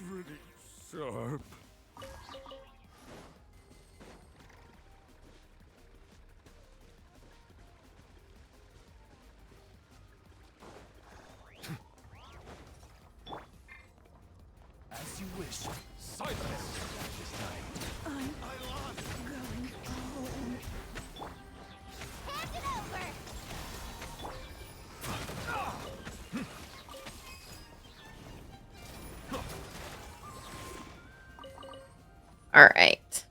Pretty sharp. As you wish. Silence. Hand it over. All right.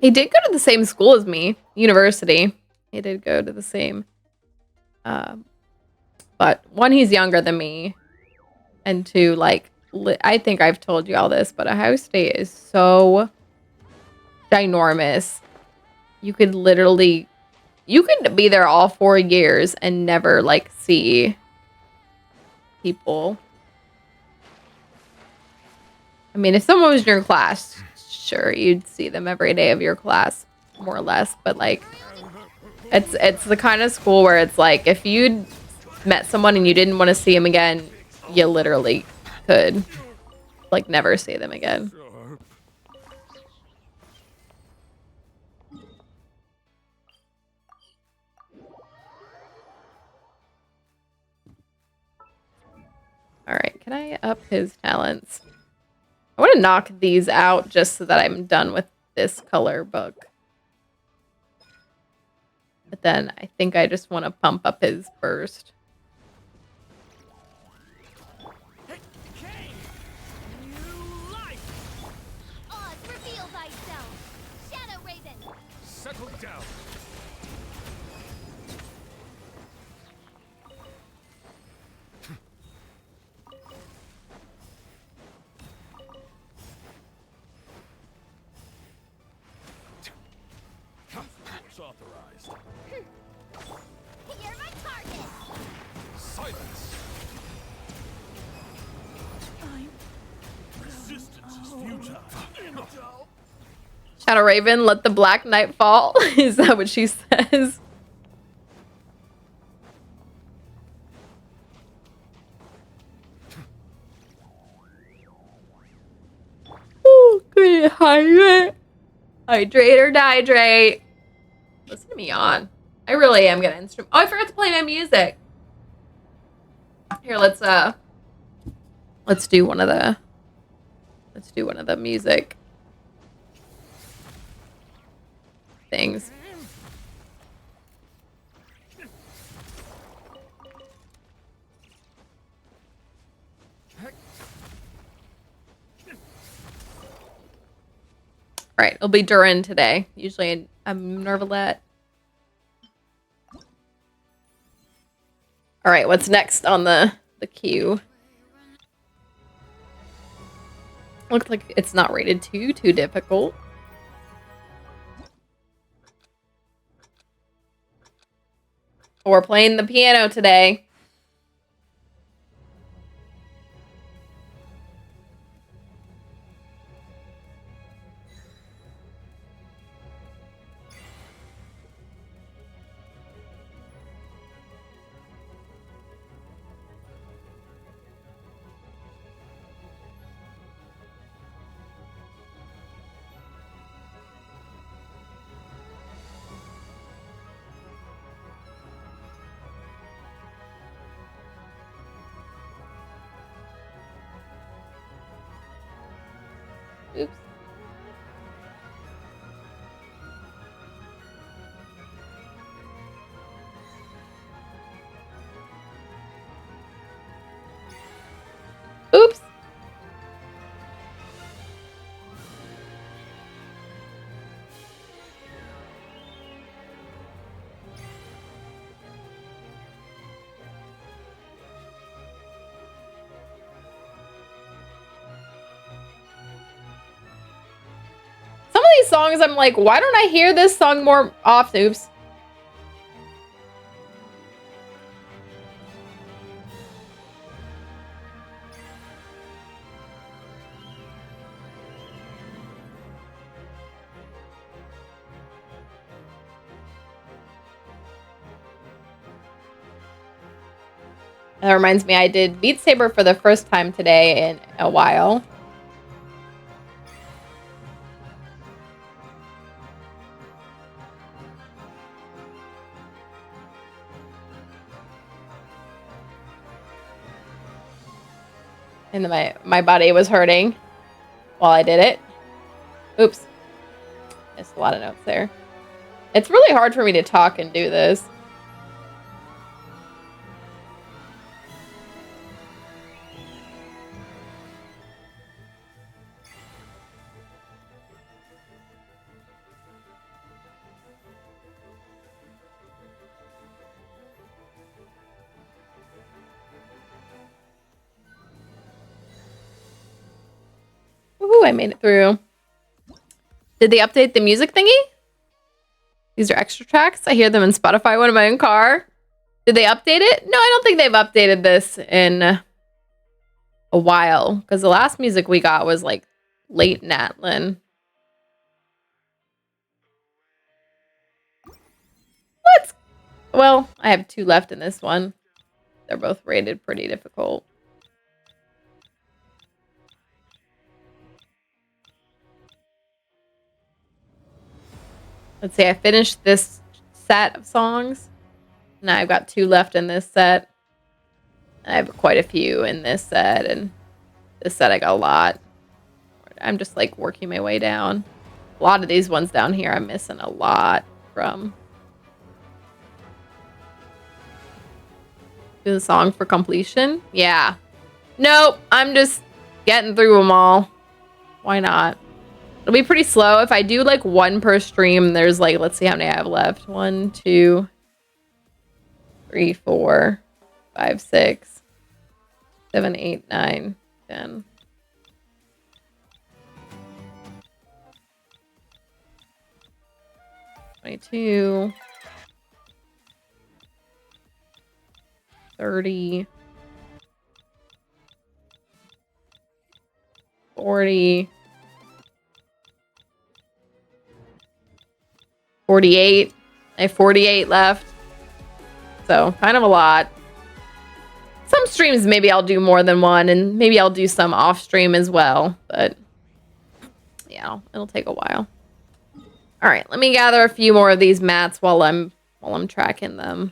He did go to the same school as me, university. He did go to the same. But one, he's younger than me, and two, like I think I've told you all this, but Ohio State is so ginormous. You could be there all 4 years and never like see people. I mean, if someone was in your class, sure, you'd see them every day of your class, more or less. But like, it's the kind of school where it's like, if you'd met someone and you didn't want to see them again, you literally could like never see them again. Sharp. All right, can I up his talents? I want to knock these out just so that I'm done with this color book. But then I think I just want to pump up his burst. Kane. New life. Oz, reveal thyself. Shadow Raven. Settle down. Force authorized. You're my target. Silence. Resistance is futile. Shadow Raven, let the Black Knight fall. Is that what she says? Ooh, good hydrate. Hydrate or dihydrate. Listen to me on. I really am gonna instrument. Oh, I forgot to play my music. Here, let's do one of the music things. All right, it'll be Durin today. Usually I'm Nervalette. All right, what's next on the queue? Looks like it's not rated too difficult. We're playing the piano today. Oops. Oops. Some of these songs, I'm like, why don't I hear this song more often? Oops. That reminds me, I did Beat Saber for the first time today in a while. And then my body was hurting while I did it. Oops. Missed a lot of notes there. It's really hard for me to talk and do this. Woohoo, I made it through. Did they update the music thingy? These are extra tracks. I hear them in Spotify when I'm in my car. Did they update it? No, I don't think they've updated this in a while. Because the last music we got was like late Natlin. Let's... Well, I have 2 left in this one. They're both rated pretty difficult. Let's see, I finished this set of songs. Now I've got 2 left in this set. I have quite a few in this set, and this set I got a lot. I'm just like working my way down. A lot of these ones down here I'm missing a lot from. Do the song for completion? Yeah. Nope, I'm just getting through them all. Why not? It'll be pretty slow. If I do like 1 per stream, there's like, let's see how many I have left. 1, 2, 3, 4, 5, 6, 7, 8, 9, 10. $22, 30, 40, 48. I have 48 left. So kind of a lot. Some streams maybe I'll do more than one, and maybe I'll do some off stream as well. But yeah, it'll take a while. All right, let me gather a few more of these mats while I'm tracking them.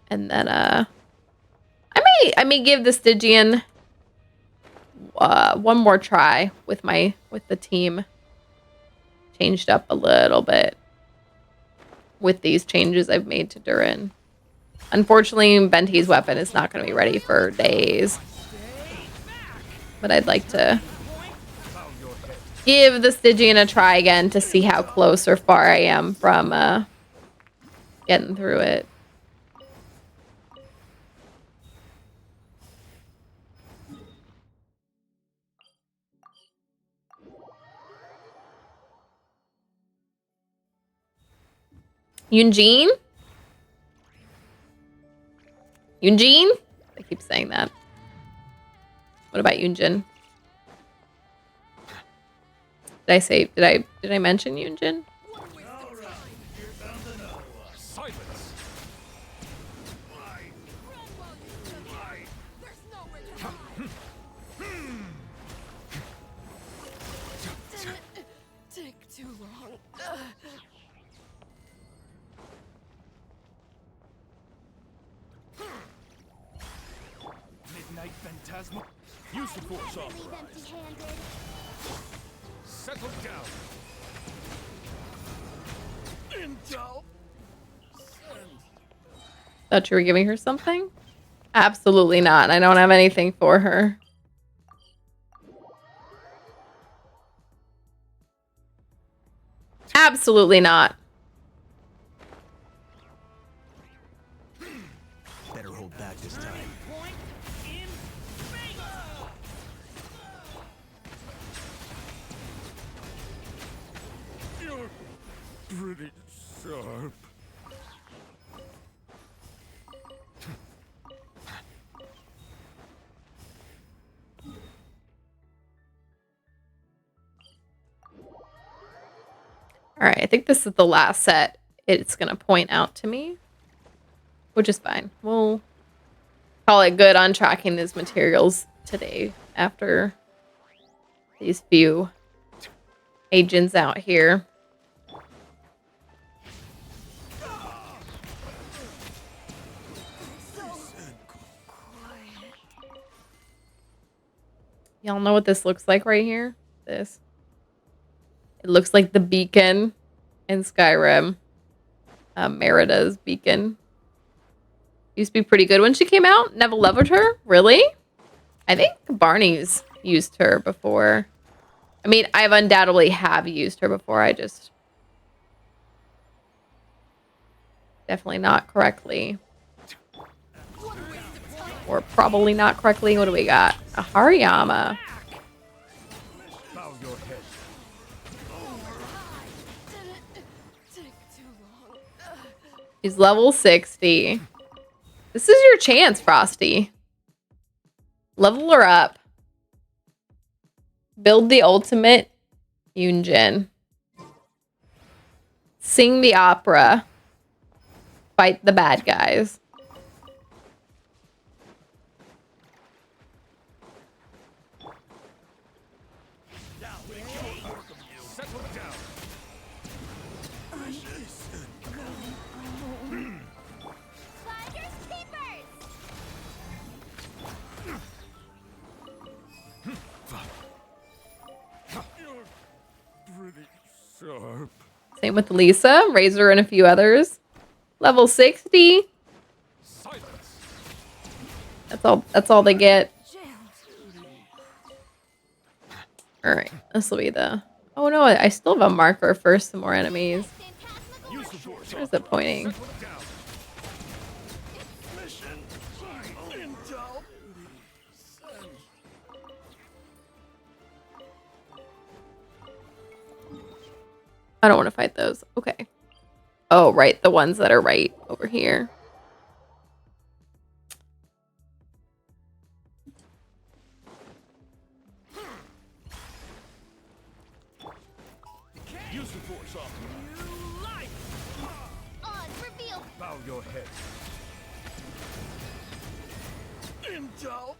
And then I may give the Stygian one more try with the team changed up a little bit with these changes I've made to Durin. Unfortunately, Benti's weapon is not going to be ready for days. But I'd like to give the Stygian a try again to see how close or far I am from getting through it. Eugene? Eugene? I keep saying that. What about Eugene? Did I mention Eugene? Silence! Phantasmal. Use the force Never off. leave empty-handed. Settle down. Intel. Thought you were giving her something? Absolutely not. I don't have anything for her. Absolutely not. Better hold back this time. Point in space. You're pretty sharp. All right, I think this is the last set it's going to point out to me, which is fine. We'll call it good on tracking these materials today after these few agents out here. Y'all know what this looks like right here? This. It looks like the beacon in Skyrim. Merida's beacon. Used to be pretty good when she came out. Never loved her. Really? I think Barney's used her before. I mean, I've undoubtedly have used her before. I just... definitely not correctly. Or probably not correctly. What do we got? A Hariyama. Bow your head. She's level 60. This is your chance, Frosty. Level her up. Build the ultimate Yunjin. Sing the opera. Fight the bad guys. Settle down. Finders keepers. You're pretty sharp. Same with Lisa, Razor, and a few others. Level 60. Silence. That's all they get. Alright, this will be the... Oh no, I still have a marker for some more enemies. Phantasmal. Use the force Where's off. it pointing? Settle down. Mission. Intel. I don't want to fight those. Okay. Oh, right. The ones that are right over here. Use the force off. New life. On reveal. Bow your head. Intel.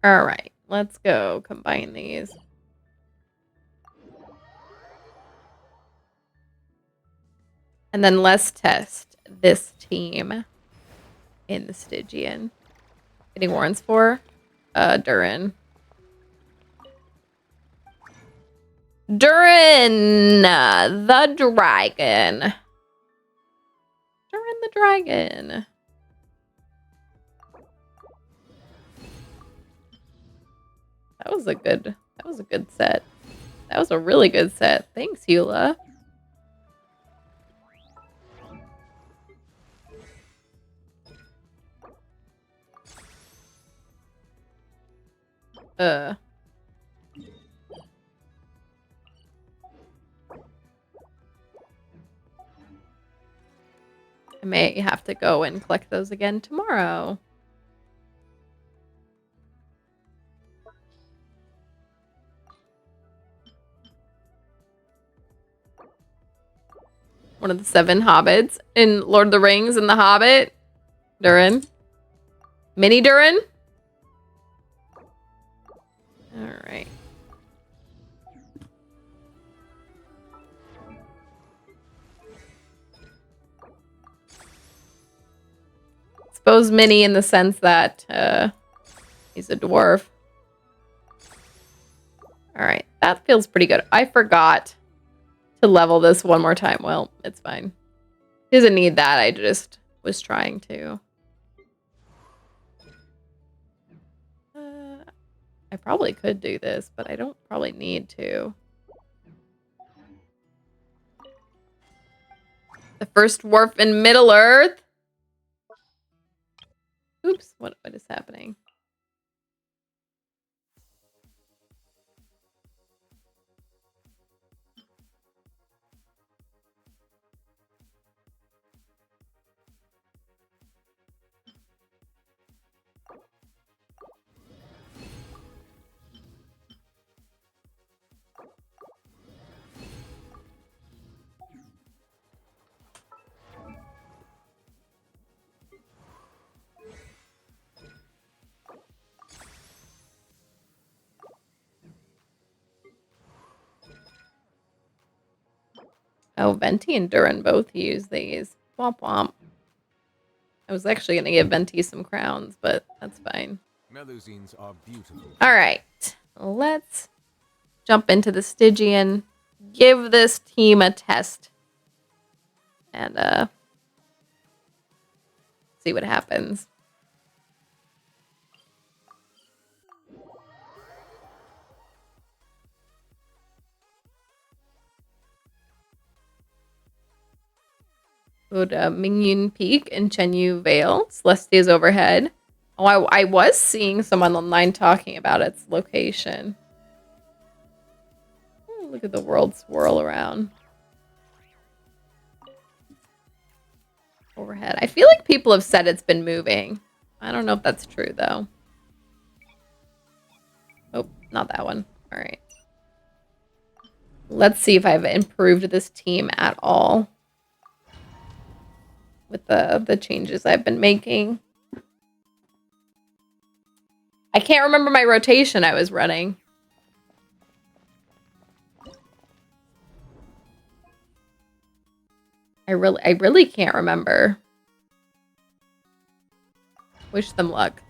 All right. Let's go combine these. And then let's test this team in the Stygian. Getting warrants for Durin. Durin the dragon. Durin the dragon. That was a good set. That was a really good set. Thanks, Eula. I may have to go and collect those again tomorrow. One of the 7 hobbits in Lord of the Rings and the Hobbit. Durin. Mini Durin. All right. so's Minnie in the sense that he's a dwarf. All right, that feels pretty good. I forgot to level this one more time. Well, it's fine. He doesn't need that. I just was trying to. I probably could do this, but I don't probably need to. The first dwarf in Middle Earth. Oops, what is happening? Oh, Venti and Durin both use these. Womp womp. I was actually going to give Venti some crowns, but that's fine. Melusines are beautiful. All right. Let's jump into the Stygian. Give this team a test. And see what happens. Go to Mingyun Peak and Chenyu Vale. Celestia's overhead. Oh, I was seeing someone online talking about its location. Oh, look at the world swirl around. Overhead. I feel like people have said it's been moving. I don't know if that's true, though. Oh, not that one. All right. Let's see if I've improved this team at all with the changes I've been making. I can't remember my rotation I was running. I really can't remember. Wish them luck.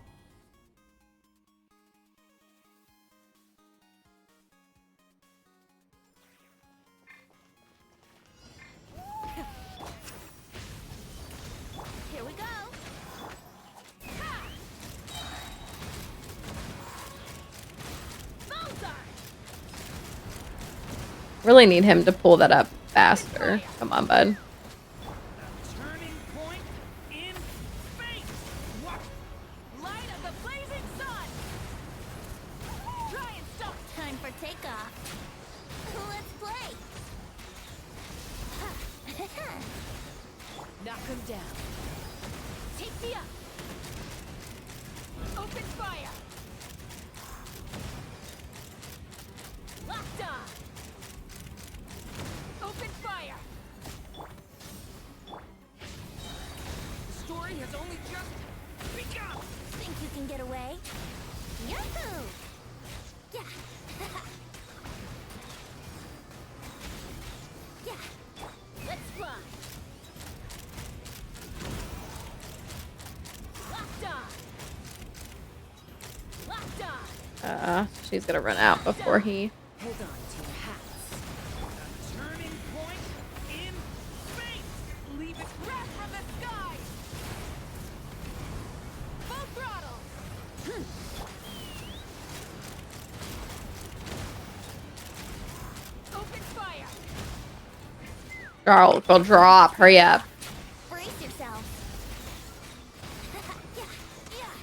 Here we go. Bullseye. Really need him to pull that up faster. Come on, bud. Turning point in space. What? Light of the blazing sun. Try and stop. Time for takeoff. Let's play. Knock him down. Take me up. Open fire. Locked on. Open fire. The story has only just begun. Think you can get away? Yahoo! Yeah. Yeah. Let's fly. Locked on. Locked on. She's gonna run out before he. Hold on to your hats. Turning point in space. Leave it Wrath from the sky. Full throttle. Open fire. Charles, will drop. Hurry up. Brace yourself. Yeah, yeah.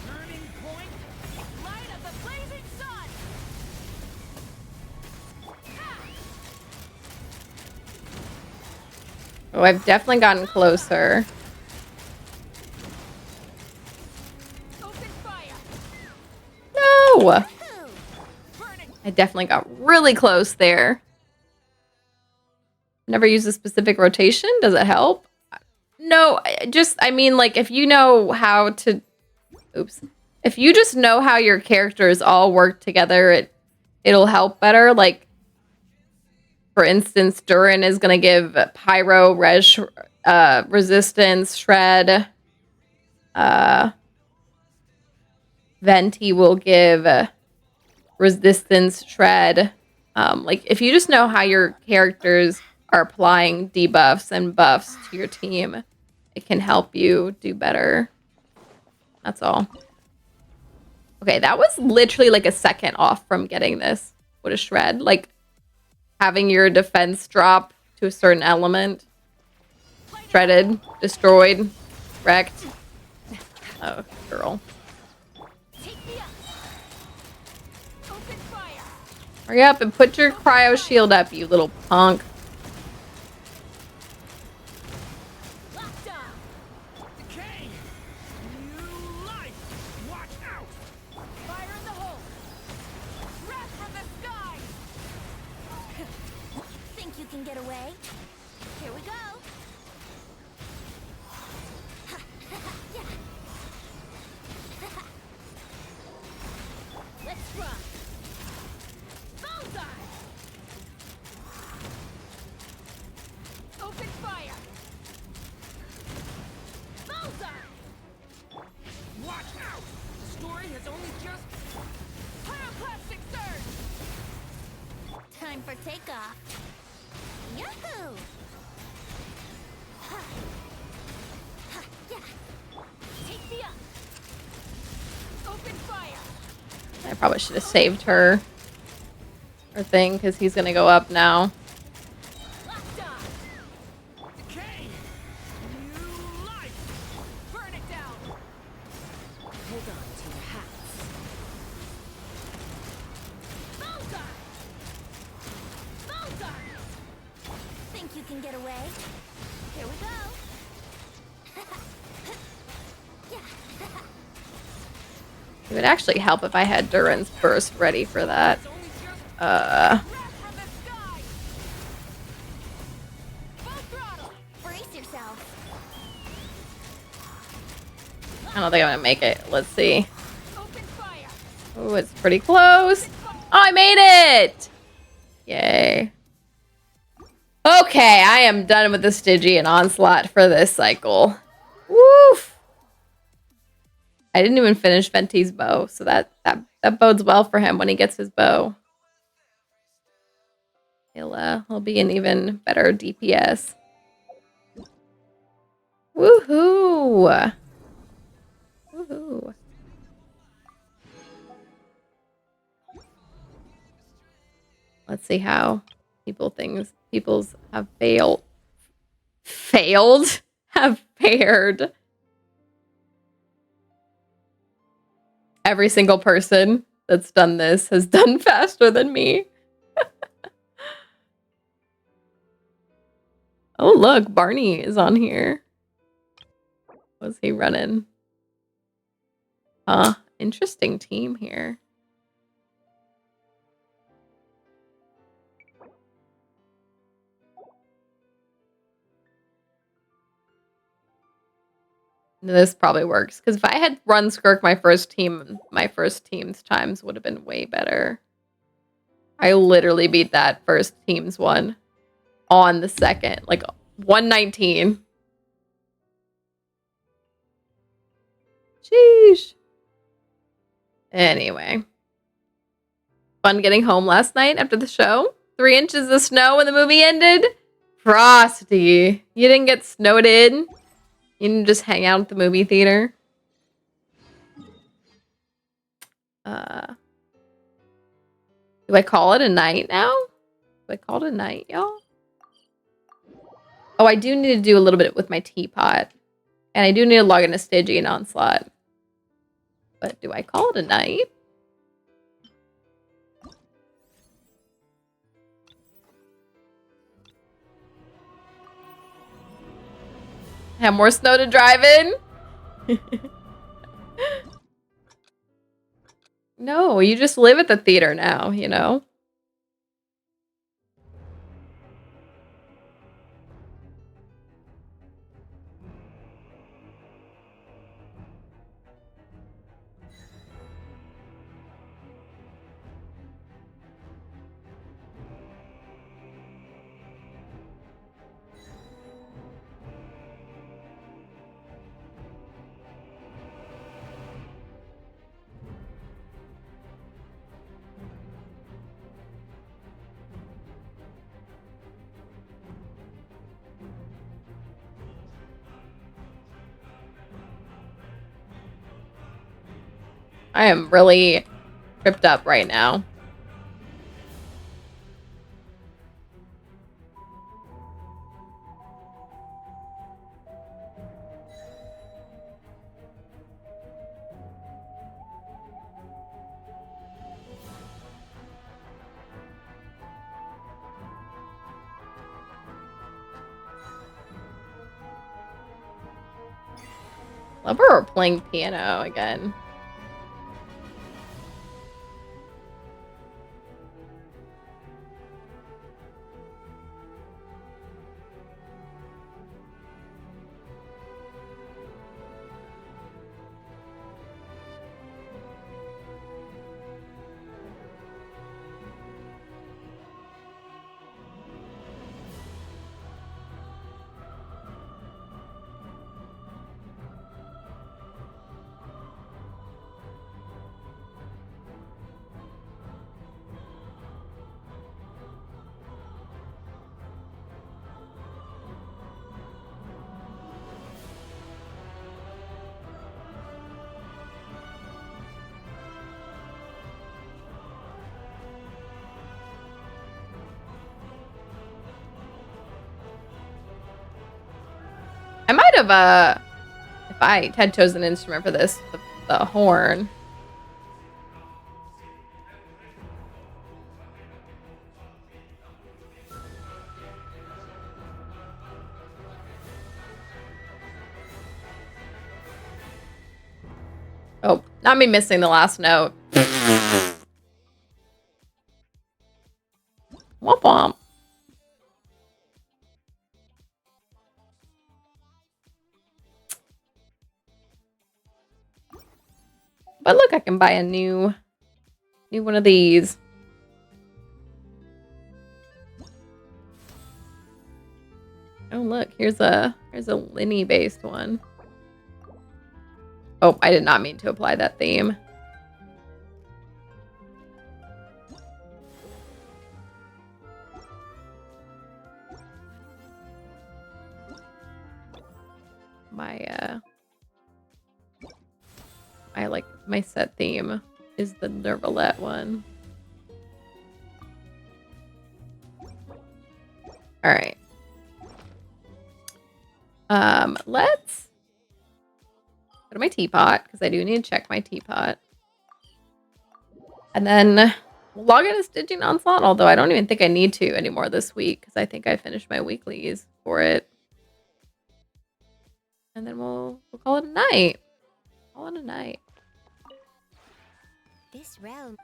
turning point. Light of the blazing sun. Oh, I've definitely gotten closer. Open fire. No! Woohoo! Burn it. I definitely got really close there. Never use a specific rotation. Does it help? No, I mean, like, if you know how to... Oops. If you just know how your characters all work together, it'll help better. Like, For instance, Durin is going to give Pyro, Resistance, Shred. Venti will give Resistance, Shred. Like, if you just know how your characters are applying debuffs and buffs to your team, it can help you do better. That's all. Okay, that was literally like a second off from getting this. What a shred. Like, having your defense drop to a certain element. Shredded, destroyed, wrecked. Oh, girl. Hurry up and put your cryo shield up, you little punk. Decay! New life! Watch out! Fire in the hole! Wrath from the sky! Think you can get away? Here we go. Let's rock. Bullseye! Open fire! Bullseye! Watch out! The story has only just... Pyroclastic surge! Time for takeoff. Yahoo! Ha. Ha, yeah. Take me up. Open fire! I probably should have saved her thing because he's gonna go up now. Lockdown! Decay! New life! Burn it down! Hold on to your hats. Bullseye! Bullseye! Think you can get away? Here we go. Yeah. It would actually help if I had Durin's burst ready for that. It's only just... Uh, Wrath from the sky! Full throttle! Brace yourself. I don't think I'm gonna make it. Let's see. Open fire! Oh, it's pretty close. Oh, I made it! Yay. Okay, I am done with the Stygian Onslaught for this cycle. Woof! I didn't even finish Venti's bow, so that bodes well for him when he gets his bow. He'll be an even better DPS. Woohoo! Woohoo! Let's see how people's have failed. Have fared. Every single person that's done this has done faster than me. Oh, look, Barney is on here. What's he running? Interesting team here. This probably works because if I had run Skirk my first team's times would have been way better. I literally beat that first team's one on the second, like 119. Sheesh. Anyway, fun getting home last night after the show. 3 inches of snow when the movie ended. Frosty, you didn't get snowed in. You didn't just hang out at the movie theater. Do I call it a night now? Do I call it a night, y'all? Oh, I do need to do a little bit with my teapot. And I do need to log in a Stygian Onslaught. But do I call it a night? Have more snow to drive in? No, you just live at the theater now, you know? I am really tripped up right now. Love her playing piano again. I might have, if I had chosen an instrument for this, the horn. Oh, not me missing the last note. Womp womp. But look, I can buy a new one of these. Oh look, here's a Linny based one. Oh, I did not mean to apply that theme. My set theme is the Nervalette one. All right. Let's go to my teapot because I do need to check my teapot. And then we'll log in a stitching onslaught, although I don't even think I need to anymore this week because I think I finished my weeklies for it. And then we'll call it a night. Call it a night. This realm.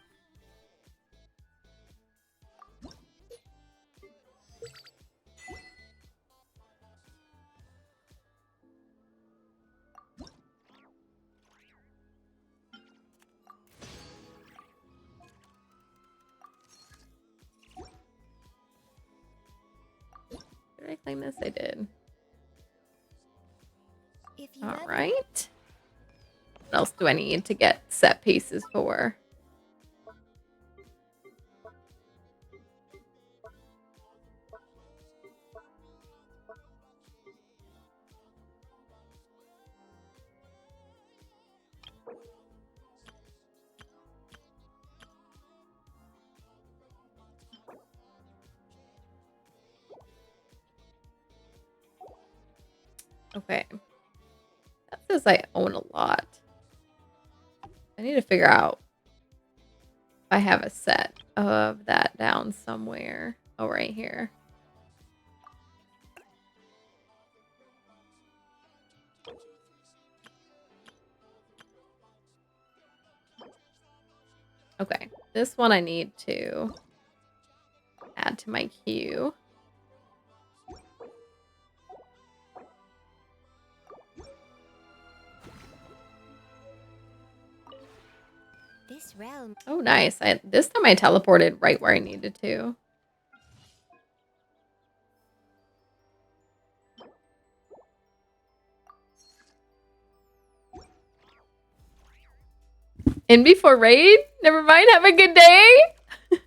Did I claim this? I did. If you All ever- right. What else do I need to get set pieces for? Okay. That says I own a lot. I need to figure out if I have a set of that down somewhere. Oh, right here. Okay. This one I need to add to my queue. This realm. Oh, nice. This time I teleported right where I needed to. In before raid? Never mind. Have a good day.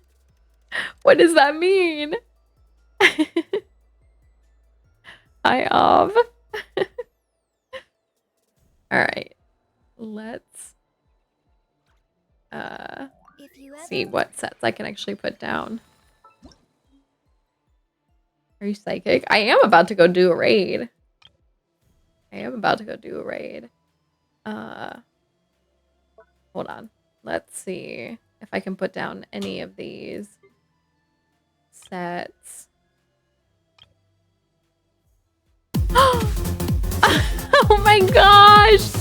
What does that mean? Hi, Av. All right. Let's If you See ever what sets I can actually put down. Are you psychic? I am about to go do a raid. Hold on. Let's see if I can put down any of these sets. Oh my gosh!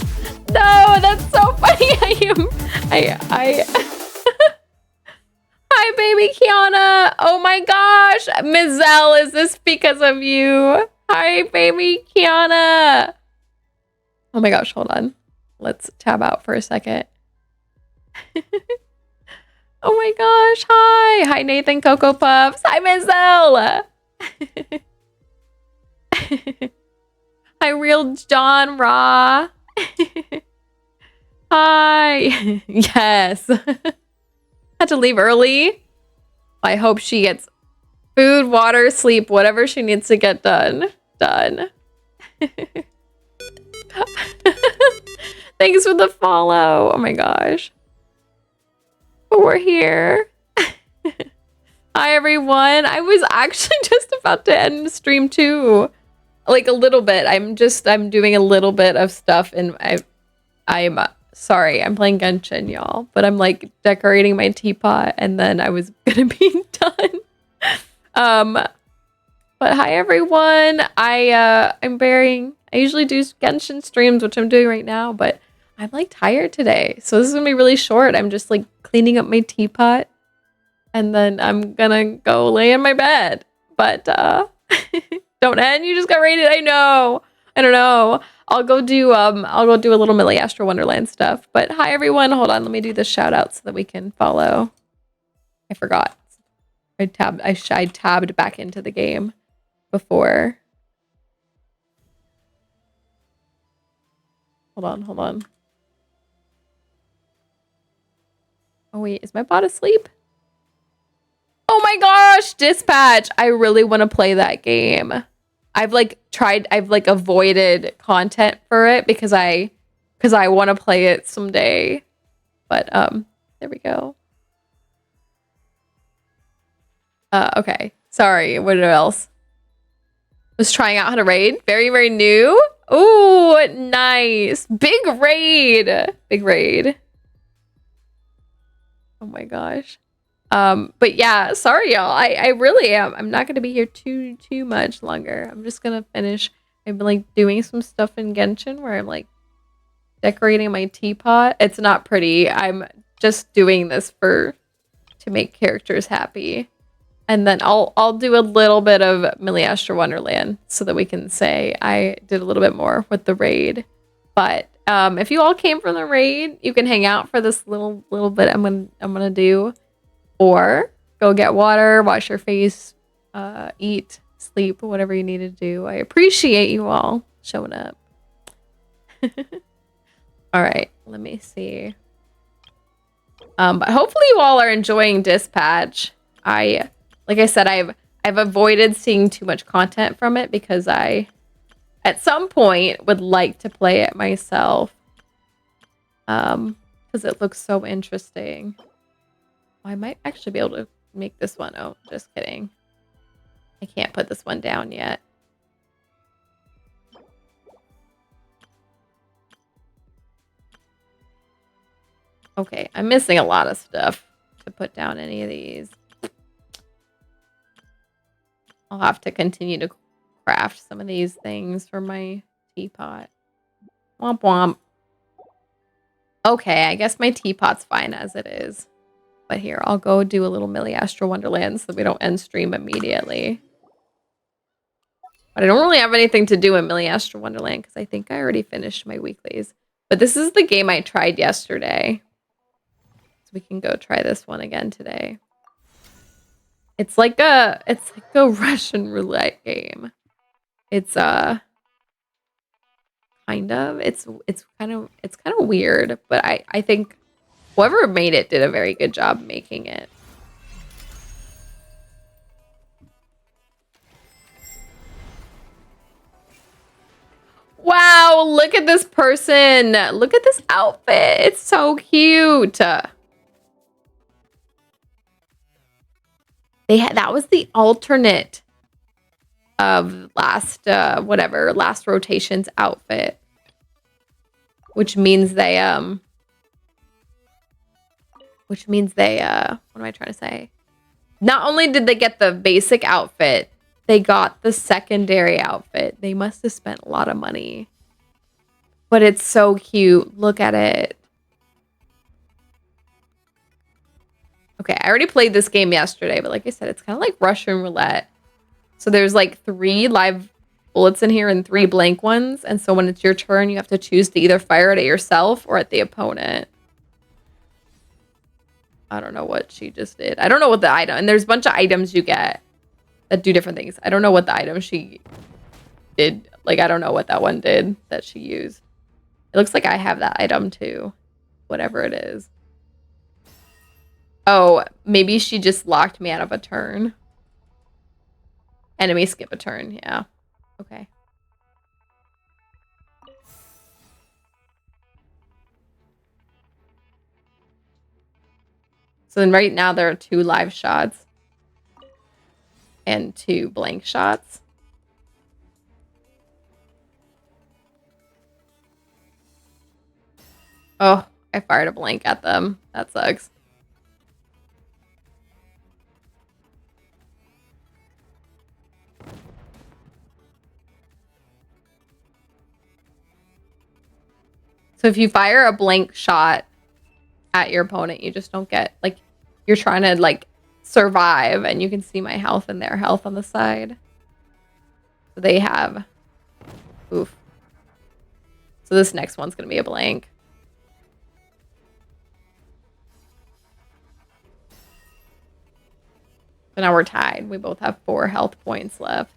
No, that's so funny. I Hi, baby Kiana. Oh my gosh. Mizelle, is this because of you? Hi, baby Kiana. Oh my gosh, hold on. Let's tab out for a second. Oh my gosh, hi. Hi, Nathan Cocoa Puffs. Hi, Mizelle. Hi, Real John Raw. Hi. Yes. Had to leave early. I hope she gets food, water, sleep, whatever she needs to get done. Thanks for the follow. Oh my gosh. But we're here. Hi everyone. I was actually just about to end the stream too. Like a little bit. I'm doing a little bit of stuff and I'm sorry, I'm playing Genshin, y'all. But I'm like decorating my teapot and then I was gonna be done. But hi everyone. I usually do Genshin streams, which I'm doing right now, but I'm like tired today. So this is gonna be really short. I'm just like cleaning up my teapot and then I'm gonna go lay in my bed. But don't end, you just got rated. I don't know. I'll go do a little Millie Astro Wonderland stuff. But hi everyone. Hold on, let me do the shout out so that we can follow. I forgot. I tabbed back into the game before. Hold on. Oh wait, is my bot asleep? Oh my gosh, Dispatch. I really want to play that game. I've avoided content for it because I want to play it someday. But there we go. Okay. Sorry, what else? Was trying out how to raid. Very, very new. Ooh, nice. Big raid. Oh my gosh. But yeah, sorry y'all. I really am. I'm not gonna be here too much longer. I'm just gonna finish. I've been like doing some stuff in Genshin where I'm like decorating my teapot. It's not pretty. I'm just doing this to make characters happy. And then I'll do a little bit of Millie Astro Wonderland so that we can say I did a little bit more with the raid. But if you all came from the raid, you can hang out for this little bit I'm gonna do. Or go get water, wash your face, eat, sleep, whatever you need to do. I appreciate you all showing up. All right, let me see. But hopefully you all are enjoying Dispatch. Like I said, I've avoided seeing too much content from it because I, at some point, would like to play it myself. Because it looks so interesting. I might actually be able to make this one. Oh, just kidding. I can't put this one down yet. Okay, I'm missing a lot of stuff to put down any of these. I'll have to continue to craft some of these things for my teapot. Womp womp. Okay, I guess my teapot's fine as it is. But here, I'll go do a little Millie Astro Wonderland so that we don't end stream immediately. But I don't really have anything to do in Millie Astro Wonderland because I think I already finished my weeklies. But this is the game I tried yesterday. So we can go try this one again today. It's like a Russian roulette game. It's kind of it's kind of weird, but I think whoever made it did a very good job making it. Wow, look at this person. Look at this outfit. It's so cute. that was the alternate of last last rotation's outfit, which means they what am I trying to say? Not only did they get the basic outfit, they got the secondary outfit. They must have spent a lot of money. But it's so cute. Look at it. Okay, I already played this game yesterday, but like I said, it's kind of like Russian roulette. So there's like 3 live bullets in here and 3 blank ones. And so when it's your turn, you have to choose to either fire it at yourself or at the opponent. I don't know what she just did. I don't know what the item... And there's a bunch of items you get that do different things. I don't know what the item she did. Like, I don't know what that one did that she used. It looks like I have that item too. Whatever it is. Oh, maybe she just locked me out of a turn. Enemy skip a turn. Yeah. Okay. So then right now there are 2 live shots and 2 blank shots. Oh, I fired a blank at them. That sucks. So if you fire a blank shot at your opponent, you just don't get, like, you're trying to, like, survive, and you can see my health and their health on the side. So they have, oof. So this next one's gonna be a blank. So now we're tied. We both have 4 health points left.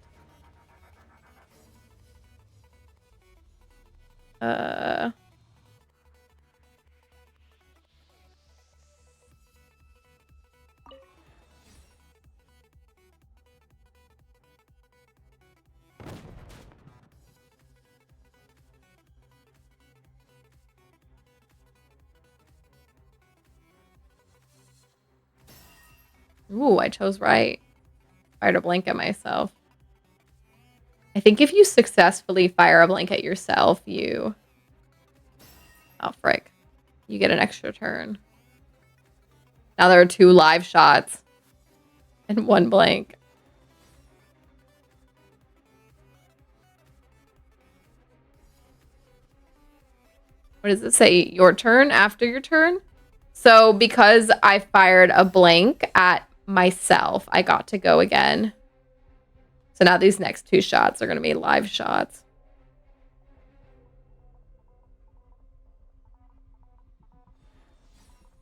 Ooh, I chose right. Fired a blank at myself. I think if you successfully fire a blank at yourself, you... Oh, frick. You get an extra turn. Now there are 2 live shots and 1 blank. What does it say? Your turn after your turn? So because I fired a blank at myself, I got to go again. So now these next 2 shots are going to be live shots.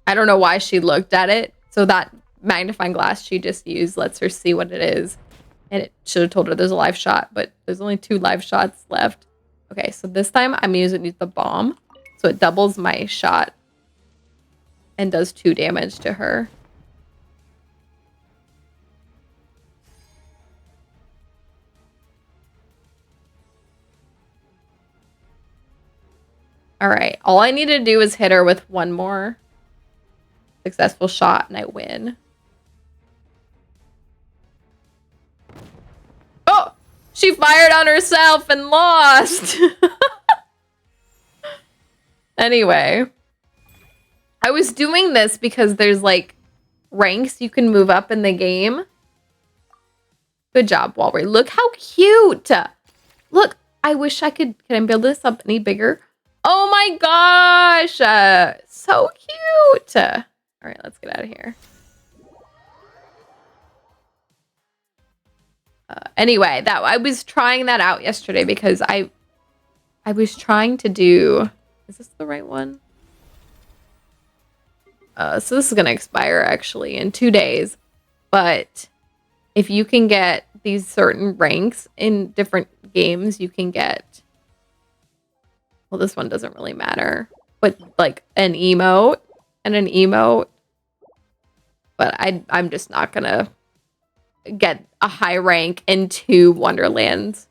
I don't know why she looked at it. So that magnifying glass she just used lets her see what it is. And it should have told her there's a live shot, but there's only 2 live shots left. Okay, so this time I'm using the bomb. So it doubles my shot and does 2 damage to her. All right, all I need to do is hit her with 1 more successful shot and I win. Oh, she fired on herself and lost. Anyway, I was doing this because there's like ranks you can move up in the game. Good job, Walry. Look how cute. Look, I wish I could. Can I build this up any bigger? Oh my gosh. So cute. All right, let's get out of here. Anyway, that I was trying that out yesterday because I was trying to do... Is this the right one? So this is going to expire actually in 2 days. But if you can get these certain ranks in different games, you can get... Well, this one doesn't really matter. But like an emote and an emote. But I'm just not going to get a high rank in 2 Wonderlands.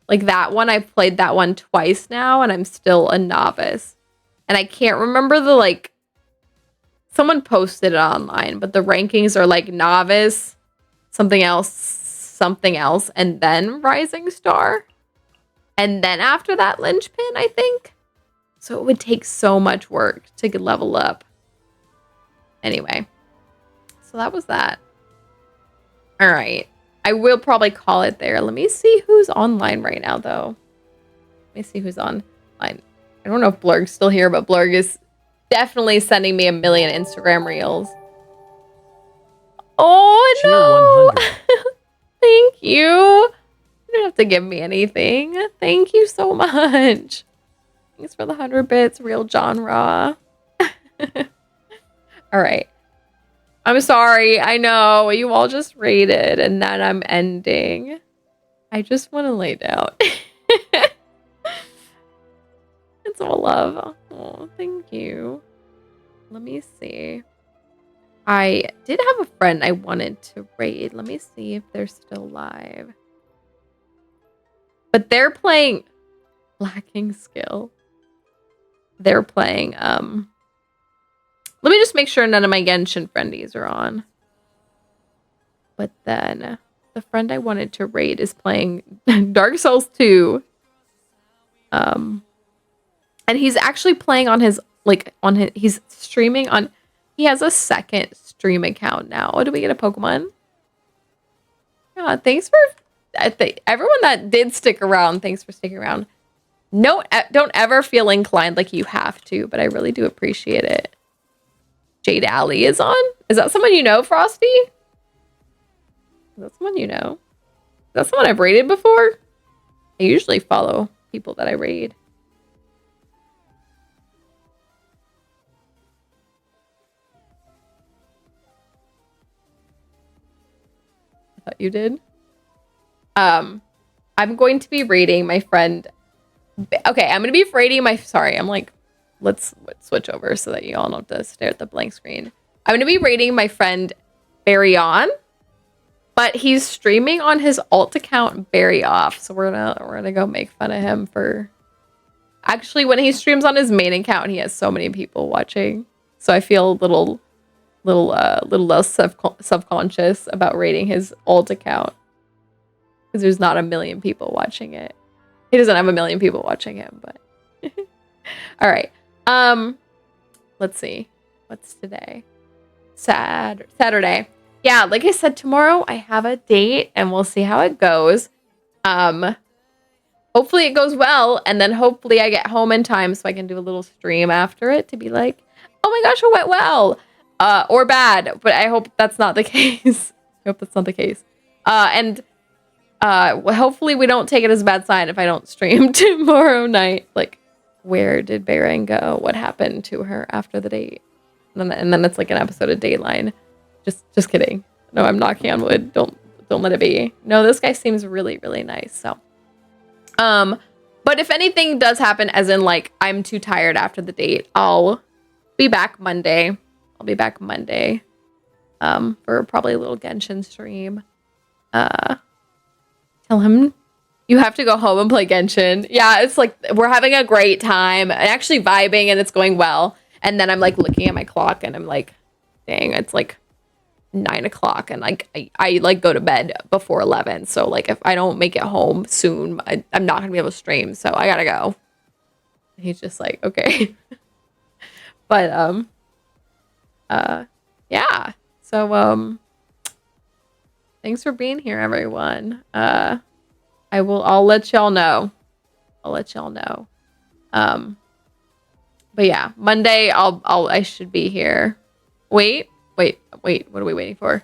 Like that one, I've played that one twice now, and I'm still a novice. And I can't remember the, like... Someone posted it online, but the rankings are like novice, something else, and then Rising Star. And then after that, Linchpin, I think. So it would take so much work to level up. Anyway, so that was that. All right. I will probably call it there. Let me see who's online right now, though. Let me see who's online. I don't know if Blurg's still here, but Blurg is definitely sending me a million Instagram reels. Oh, Cheer no. 100. Thank you. You don't have to give me anything. Thank you so much. Thanks for the 100 bits, real genre. All right. I'm sorry. I know you all just rated and then I'm ending. I just want to lay down. It's all love. Oh, thank you. Let me see. I did have a friend I wanted to raid. Let me see if they're still live. But they're playing lacking skill. They're playing let me just make sure none of my Genshin friendies are on. But then the friend I wanted to raid is playing Dark Souls 2. And he's actually playing on his he's streaming on, he has a second stream account now. Oh, did we get a Pokemon? Yeah, thanks for everyone that did stick around. Thanks for sticking around. No, don't ever feel inclined like you have to, but I really do appreciate it. Jade Alley is on? Is that someone you know, Frosty? Is that someone you know? Is that someone I've raided before? I usually follow people that I raid. I thought you did. I'm going to be raiding my friend. Okay, I'm going to be raiding my... Sorry, I'm like... Let's switch over so that you all don't have to stare at the blank screen. I'm going to be rating my friend Barryon, but he's streaming on his alt account Barry Off. So we're gonna go make fun of him for... Actually, when he streams on his main account, he has so many people watching. So I feel a little less subconscious about rating his alt account because there's not a million people watching it. He doesn't have a million people watching him, but all right. Let's see. What's today? Saturday. Yeah, like I said, tomorrow I have a date and we'll see how it goes. Hopefully it goes well, and then hopefully I get home in time so I can do a little stream after it to be like, oh my gosh, it went well. Or bad, but I hope that's not the case. I hope that's not the case. Hopefully we don't take it as a bad sign if I don't stream tomorrow night. Like, where did Baron go? What happened to her after the date? And then it's like an episode of Dateline. Just kidding. No, I'm knocking on wood. Don't let it be. No, this guy seems really, really nice. So, but if anything does happen, as in like I'm too tired after the date, I'll be back Monday. For probably a little Genshin stream. Tell him you have to go home and play Genshin. Yeah, it's like we're having a great time and actually vibing and it's going well. And then I'm like looking at my clock and I'm like, dang, it's like 9 o'clock and like I like go to bed before 11. So like if I don't make it home soon, I'm not gonna be able to stream. So I gotta go. And he's just like, okay. But yeah. So thanks for being here, everyone. I'll let y'all know. But yeah, Monday I should be here. Wait, what are we waiting for?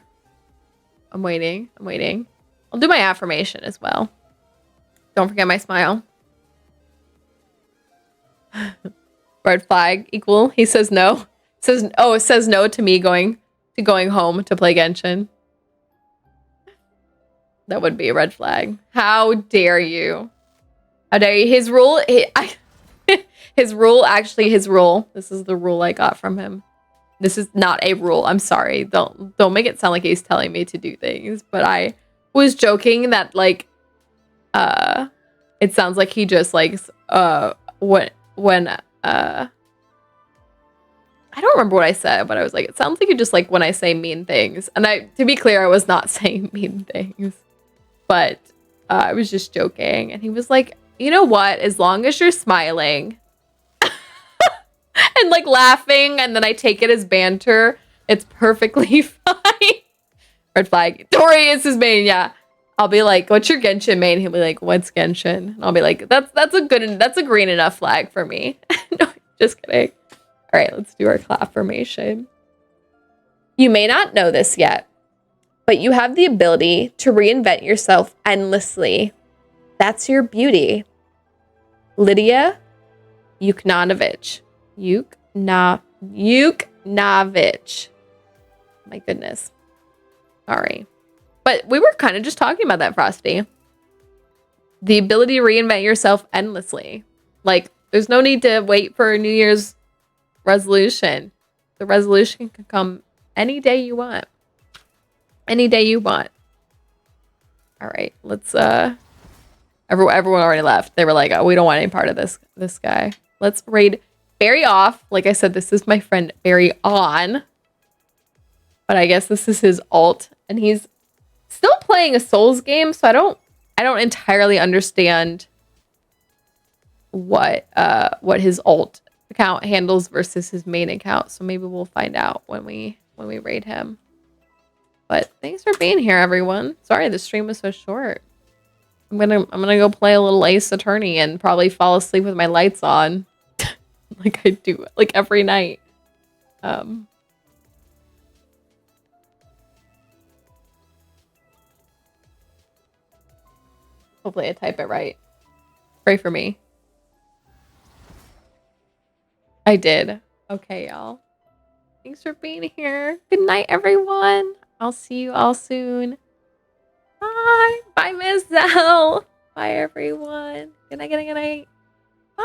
I'm waiting. I'll do my affirmation as well. Don't forget my smile. Red flag equal. He says no. It says no to me going home to play Genshin. That would be a red flag. How dare you? How dare you? His rule. His rule. This is the rule I got from him. This is not a rule. I'm sorry. Don't make it sound like he's telling me to do things. But I was joking that like, it sounds like he just likes when I don't remember what I said, but I was like, it sounds like you just like when I say mean things. And to be clear, I was not saying mean things, but I was just joking. And he was like, you know what? As long as you're smiling and like laughing, and then I take it as banter, it's perfectly fine. Red flag. Tori is his main, yeah. I'll be like, what's your Genshin main? He'll be like, what's Genshin? And I'll be like, that's a green enough flag for me. No, just kidding. All right, let's do our clap formation. You may not know this yet, but you have the ability to reinvent yourself endlessly. That's your beauty. Lydia Yuknanovich. Yuknavich. My goodness. Sorry. But we were kind of just talking about that, Frosty. The ability to reinvent yourself endlessly. Like, there's no need to wait for a New Year's resolution. The resolution can come any day you want. Any day you want. All right, let's everyone already left. They were like, oh, we don't want any part of this guy. Let's raid Barry off. Like I said, this is my friend Barry on. But I guess this is his alt, and he's still playing a Souls game, so I don't entirely understand what his alt account handles versus his main account. So maybe we'll find out when we raid him. But thanks for being here, everyone. Sorry the stream was so short. I'm gonna go play a little Ace Attorney and probably fall asleep with my lights on. Like I do like every night. Hopefully I type it right. Pray for me. I did. Okay, y'all. Thanks for being here. Good night, everyone. I'll see you all soon. Bye. Bye, Miss Zell. Bye, everyone. Good night, good night, good night. Bye.